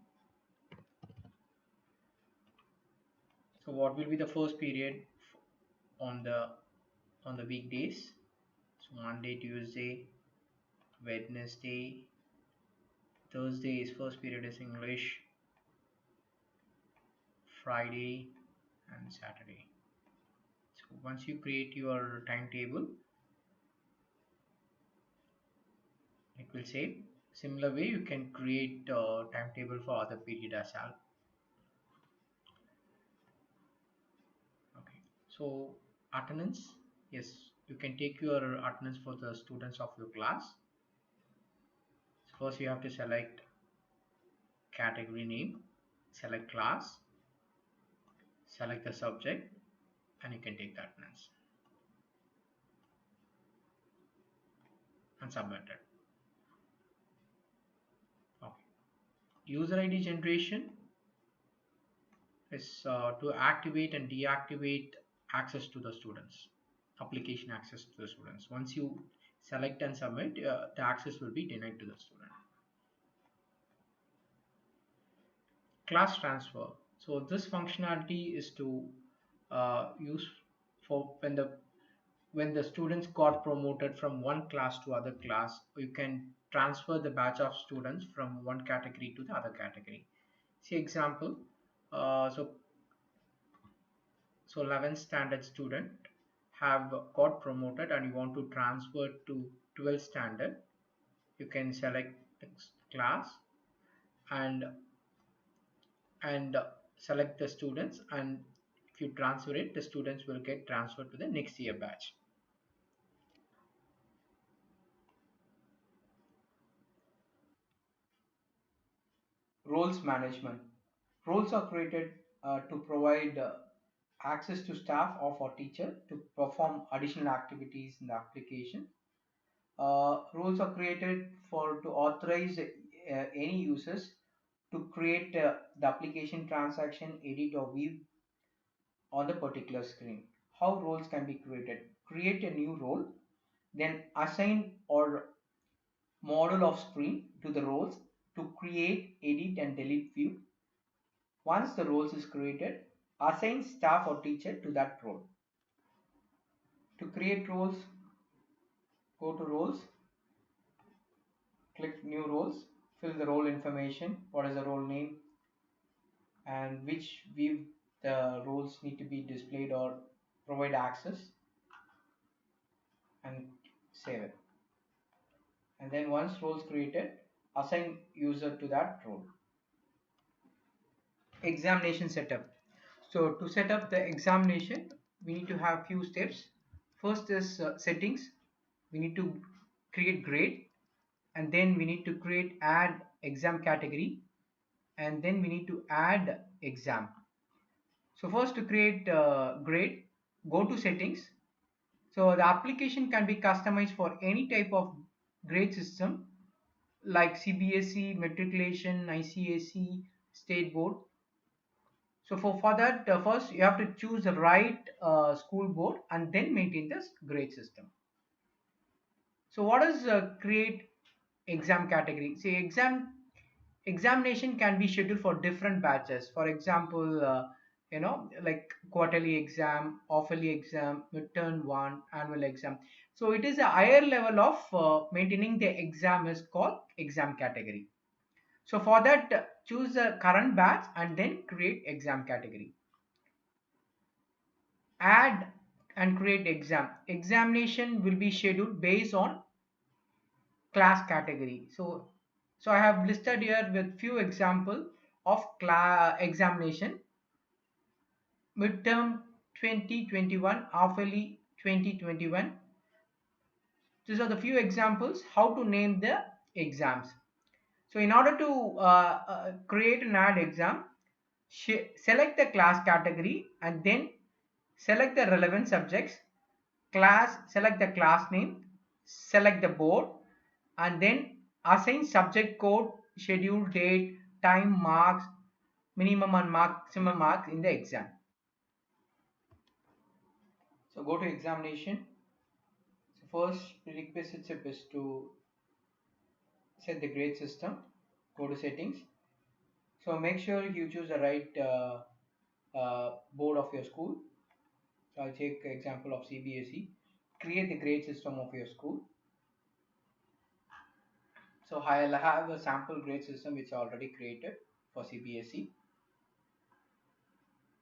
[SPEAKER 2] So what will be the first period on the weekdays? So Monday, Tuesday, Wednesday, Thursday is first period is English, Friday and Saturday. So once you create your timetable, it will say similar way you can create a timetable for other period as well. Okay, so attendance, yes, you can take your attendance for the students of your class. So first you have to select category name, select class, select the subject, and you can take the attendance and submit it. Okay. User ID generation is to activate and deactivate access to the students, application access to the students. Once you select and submit, the access will be denied to the student. Class transfer. So this functionality is to use for when the students got promoted from one class to other class, you can transfer the batch of students from one category to the other category. See example, so 11th standard student have got promoted and you want to transfer to 12th standard, you can select class and select the students, and if you transfer it, the students will get transferred to the next year batch. Roles management. Roles are created to provide access to staff of or teacher to perform additional activities in the application. Rules are created for to authorize any users to create the application transaction, edit or view on the particular screen. How roles can be created? Create a new role, then assign or model of screen to the roles to create, edit and delete view. Once the roles is created, assign staff or teacher to that role. To create roles, go to roles, click new roles, fill the role information, what is the role name and which view the roles need to be displayed or provide access, and save it. And then once roles created, assign user to that role. Examination setup. So to set up the examination, we need to have few steps. First is settings. We need to create grade, and then we need to create add exam category, and then we need to add exam. So first to create grade, go to settings. So the application can be customized for any type of grade system like CBSE, matriculation, ICAC, state board. So for that, first you have to choose the right school board and then maintain this grade system. So what is create exam category? See, examination can be scheduled for different batches. For example, like quarterly exam, half-yearly exam, midterm one, annual exam. So it is a higher level of maintaining the exam is called exam category. So for that, choose the current batch and then create exam category. Add and create exam. Examination will be scheduled based on class category. So I have listed here with few example of class examination. Midterm 2021, half-yearly 2021. These are the few examples how to name the exams. So in order to create and add exam, select the class category and then select the relevant subjects. Class, select the class name, select the board, and then assign subject code, schedule, date, time, marks, minimum and maximum marks in the exam. So go to examination. So first prerequisite step is to set the grade system. Go to settings. So make sure you choose the right board of your school. So I'll take example of CBSE. Create the grade system of your school. So I'll have a sample grade system which I already created for CBSE.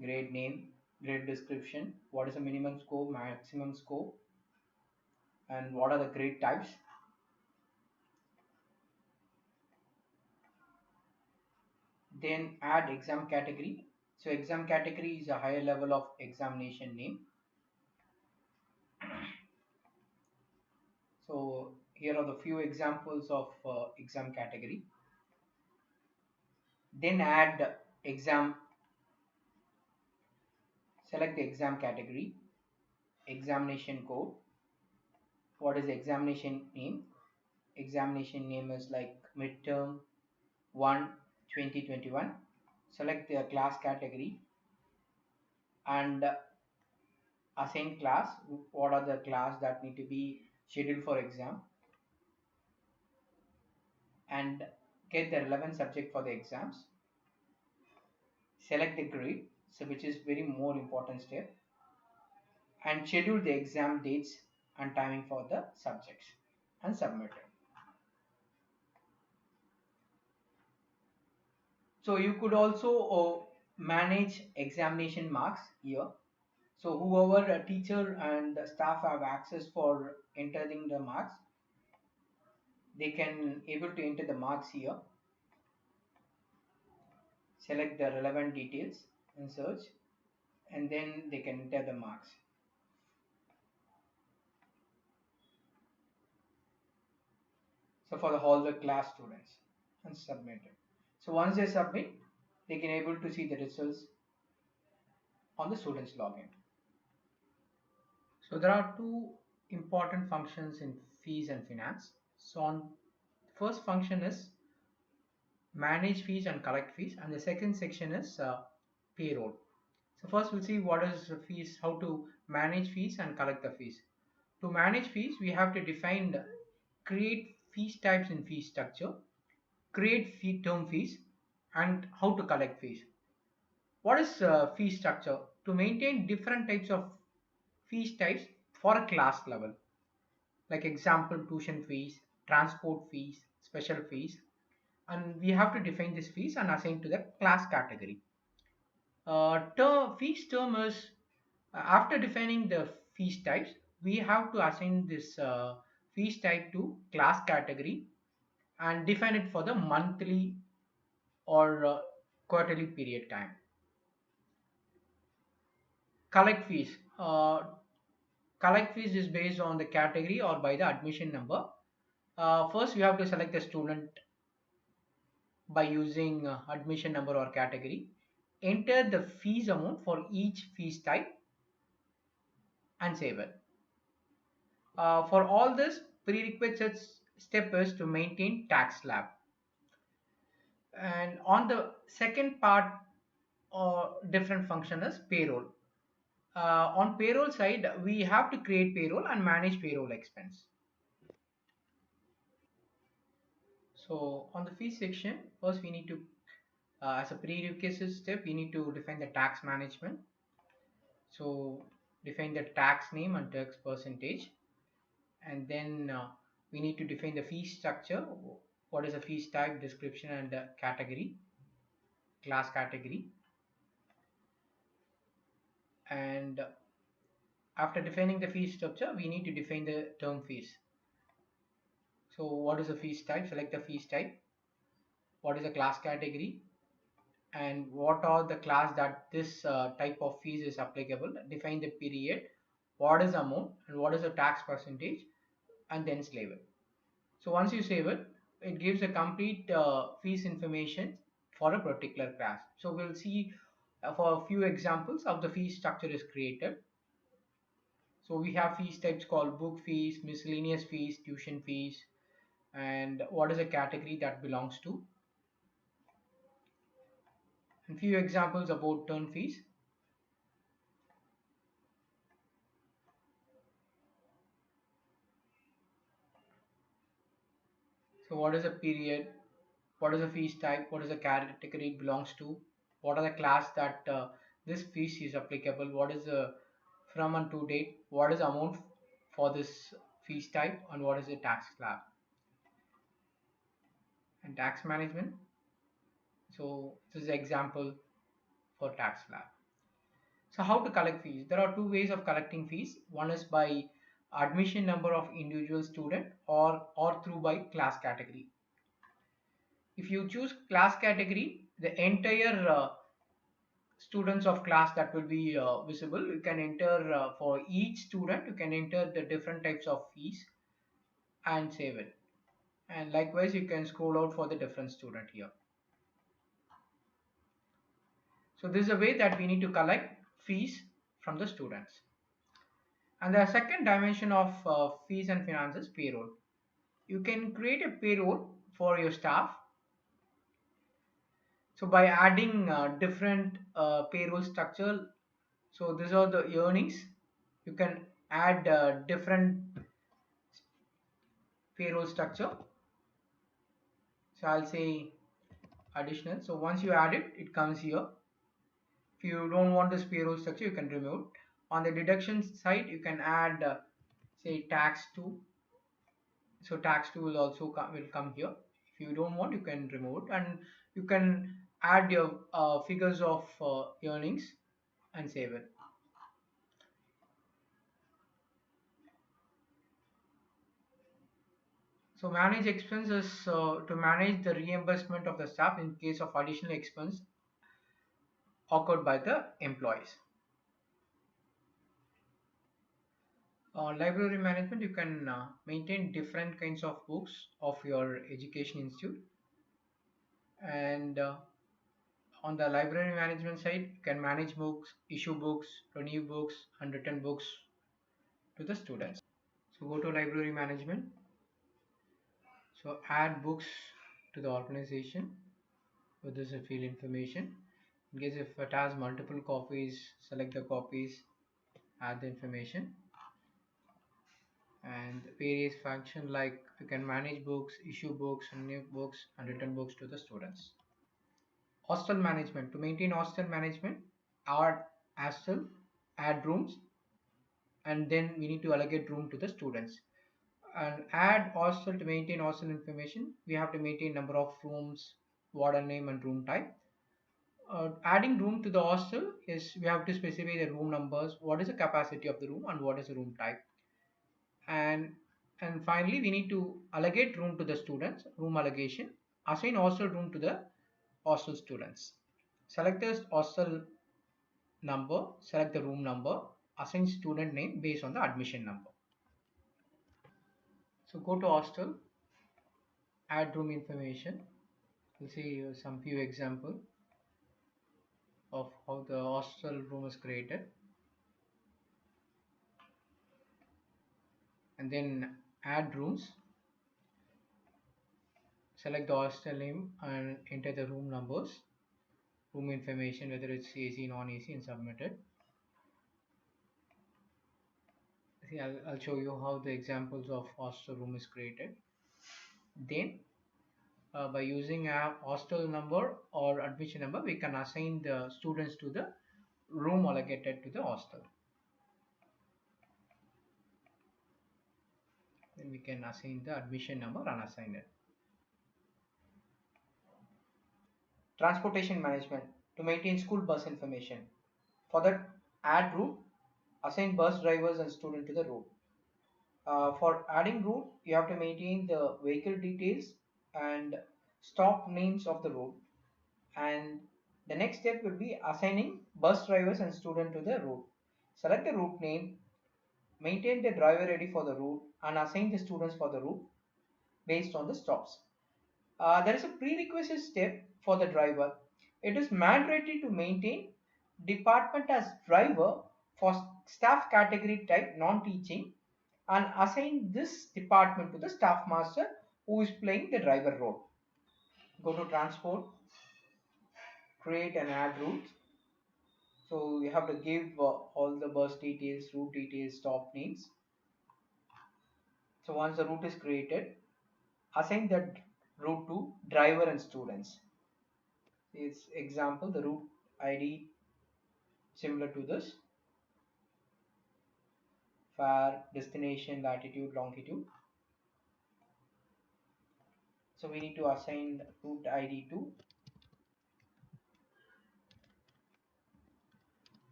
[SPEAKER 2] Grade name, grade description, what is the minimum score, maximum score, and what are the grade types. Then add exam category. So exam category is a higher level of examination name. So here are the few examples of exam category. Then add exam, select the exam category, examination code. What is the examination name? Examination name is like midterm 1 2021. Select the class category and assign class. What are the class that need to be scheduled for exam, and get the relevant subject for the exams. Select the grade, so which is very more important step, and schedule the exam dates and timing for the subjects and submit it. So you could also manage examination marks here. So whoever a teacher and the staff have access for entering the marks, they can able to enter the marks here. Select the relevant details and search, and then they can enter the marks. So for all the class students, and submit it. So once they submit, they can able to see the results on the students login. So there are two important functions in fees and finance. So on first function is manage fees and collect fees, and the second section is payroll. So first we'll see what is fees, how to manage fees and collect the fees. To manage fees, we have to define the create fees types in fee structure, create fee term fees, and how to collect fees. What is fee structure? To maintain different types of fees types for a class level, like example tuition fees, transport fees, special fees, and we have to define these fees and assign to the class category. Fees term is after defining the fees types, we have to assign this fees type to class category and define it for the monthly or quarterly period time. Collect fees. Collect fees is based on the category or by the admission number. First, we have to select the student by using admission number or category. Enter the fees amount for each fees type. and save it. For all this, prerequisite step is to maintain tax slab. And on the second part or different function is payroll. On payroll side, we have to create payroll and manage payroll expense. So on the fee section, first we need to, as a prerequisite step, we need to define the tax management. So define the tax name and tax percentage, and then we need to define the fee structure. What is a fees type, description, and category, class category. And after defining the fee structure, we need to define the term fees. So what is a fees type? Select the fees type. What is the class category? And what are the class that this type of fees is applicable? Define the period. What is the amount and what is the tax percentage? And then save it. So once you save it, it gives a complete fees information for a particular class. So we'll see for a few examples of the fee structure is created. So we have fees types called book fees, miscellaneous fees, tuition fees, and what is a category that belongs to. And few examples about term fees. So what is a period? What is a fees type? What is a category it belongs to? What are the class that this fees is applicable? What is the from and to date? What is the amount for this fees type and what is the tax slab? And tax management. So this is an example for tax slab. So how to collect fees? There are two ways of collecting fees. One is by admission number of individual student or through by class category. If you choose class category, the entire students of class that will be visible. You can enter for each student, you can enter the different types of fees and save it. And likewise, you can scroll out for the different student here. So this is a way that we need to collect fees from the students. And the second dimension of fees and finances, payroll. You can create a payroll for your staff. So by adding different payroll structure, so these are the earnings. You can add different payroll structure. So I'll say additional. So once you add it, it comes here. If you don't want this payroll structure, you can remove. On the deduction side, you can add say tax to. So tax to will also come here. If you don't want, you can remove it, and you can add your figures of earnings and save it. So manage expenses to manage the reimbursement of the staff in case of additional expense occurred by the employees. Library management, you can maintain different kinds of books of your education institute. And on the library management side, you can manage books, issue books, renew books, and return books to the students. So go to library management. So add books to the organization. So this is field information. In case if it has multiple copies, select the copies, add the information. And various function like you can manage books, issue books, renew books, and return books to the students. Hostel management. To maintain hostel management, add hostel, add rooms, and then we need to allocate room to the students. And add hostel to maintain hostel information, we have to maintain number of rooms, warden name, and room type. Adding room to the hostel is we have to specify the room numbers, what is the capacity of the room, and what is the room type. And finally, we need to allocate room to the students, room allocation, assign hostel room to the hostel students. Select the hostel number, select the room number, assign student name based on the admission number. So go to hostel, add room information. We'll see some few example of how the hostel room is created. and then add rooms. Select the hostel name and enter the room numbers, room information, whether it's AC, non-AC, and submit it. See, I'll show you how the examples of hostel room is created. Then by using a hostel number or admission number, we can assign the students to the room allocated to the hostel. Then we can assign the admission number and assign it. Transportation management to maintain school bus information. For that, add route, assign bus drivers and student to the route. For adding route, you have to maintain the vehicle details and stop names of the route. And the next step will be assigning bus drivers and student to the route. Select the route name, maintain the driver ID for the route, and assign the students for the route based on the stops. There is a prerequisite step for the driver. It is mandatory to maintain department as driver for staff category type non-teaching and assign this department to the staff master who is playing the driver role. Go to transport, create and add route. So you have to give all the bus details, route details, stop names. So once the route is created, assign that route to driver and students. This example, the route ID similar to this, fare, destination, latitude, longitude. So we need to assign route ID to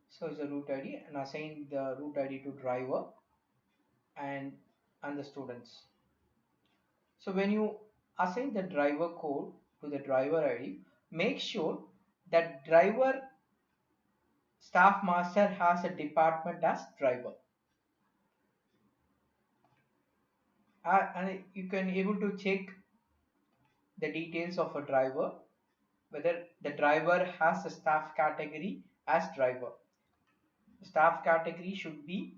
[SPEAKER 2] so it's the route ID and assign the route ID to driver and the students. So when you assign the driver code to the driver ID, make sure that driver staff master has a department as driver. And you can able to check the details of a driver, whether the driver has a staff category as driver. The staff category should be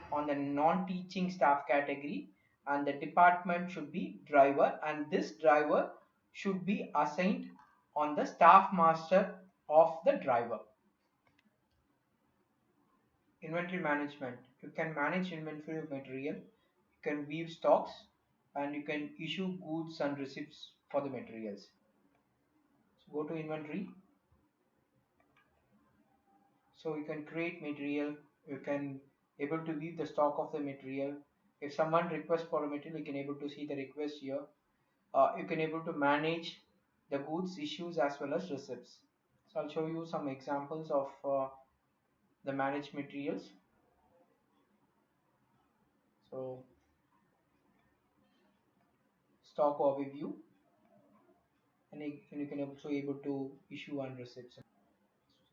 [SPEAKER 2] on the non-teaching staff category and the department should be driver, and this driver should be assigned on the staff master of the driver. Inventory management. You can manage inventory of material, you can view stocks, and you can issue goods and receipts for the materials. So go to inventory. So you can create material, you can able to view the stock of the material. If someone requests for a material, you can able to see the request here. You can able to manage the goods issues as well as receipts. So I'll show you some examples of the managed materials. So stock overview, and you can also able to issue and receipts.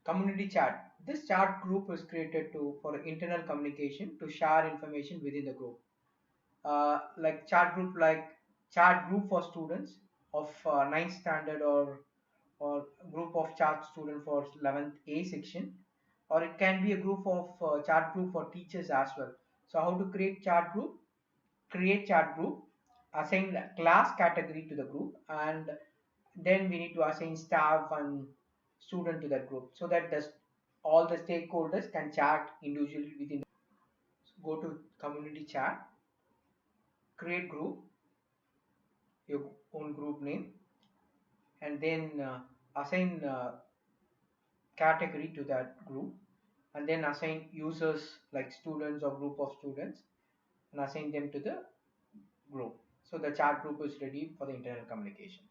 [SPEAKER 2] Community chat. This chat group is created for internal communication to share information within the group. Like chat group for students of 9th standard or group of chat student for 11th A section, or it can be a group of chat group for teachers as well. So how to create chat group? Create chat group, assign class category to the group, and then we need to assign staff and student to that group so that all the stakeholders can chat individually within. So go to community chat, create group, your own group name, and then assign category to that group, and then assign users like students or group of students and assign them to the group. So the chat group is ready for the internal communication.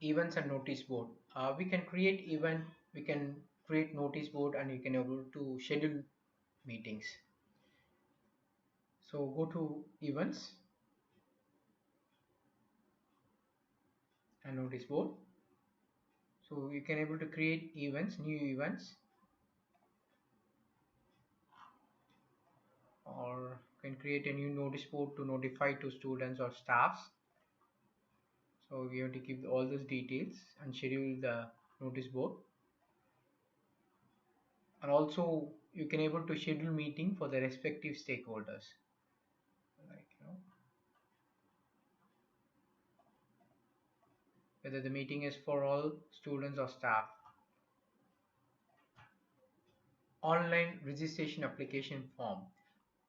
[SPEAKER 2] Events and notice board. We can create event, we can create notice board, and you can able to schedule meetings. So go to events and notice board. So you can able to create events, new events, or can create a new notice board to notify to students or staffs. So we have to keep all those details and schedule the notice board. and also you can able to schedule meeting for the respective stakeholders, like whether the meeting is for all students or staff. Online registration application form.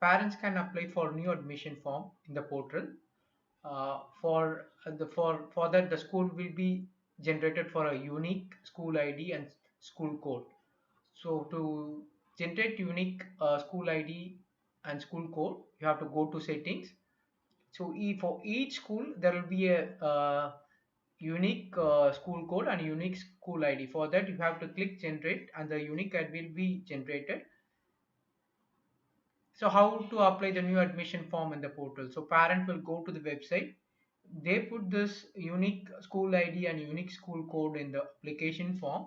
[SPEAKER 2] Parents can apply for new admission form in the portal. For that, the school will be generated for a unique school ID and school code. So to generate unique school ID and school code, you have to go to settings. So for each school, there will be a unique school code and unique school ID. For that, you have to click generate, and the unique ID will be generated. So how to apply the new admission form in the portal? So parent will go to the website. They put this unique school ID and unique school code in the application form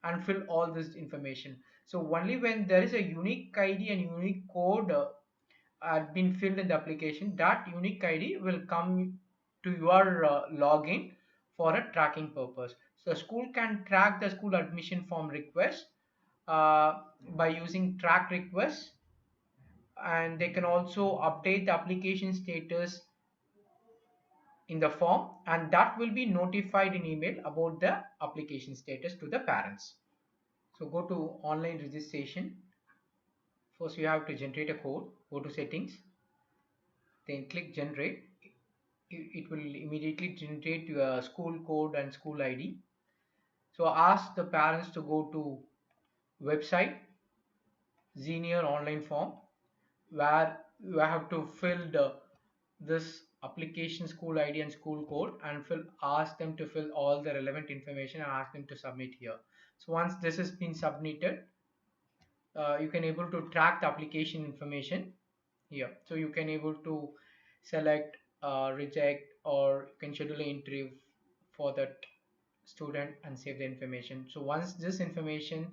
[SPEAKER 2] and fill all this information. So only when there is a unique ID and unique code had been filled in the application, that unique ID will come to your login for a tracking purpose. So school can track the school admission form request by using track requests, and they can also update the application status in the form, and that will be notified in email about the application status to the parents. So go to online registration. First you have to generate a code. Go to settings, then click generate. It will immediately generate your school code and school ID. So ask the parents to go to website Xenier online form, where you have to fill this application school ID and school code, and ask them to fill all the relevant information and ask them to submit here. So once this has been submitted, you can able to track the application information here. So you can able to select, reject, or you can schedule an interview for that student and save the information. So once this information,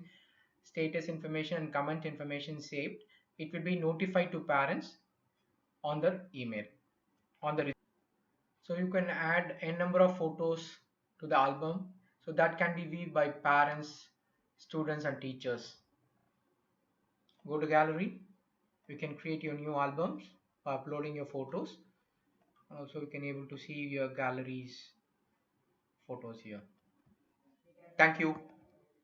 [SPEAKER 2] status information and comment information saved, it will be notified to parents on the email on the. So you can add a number of photos to the album, so that can be viewed by parents, students and teachers. Go to gallery. You can create your new albums by uploading your photos. Also you can able to see your galleries photos here. Thank you.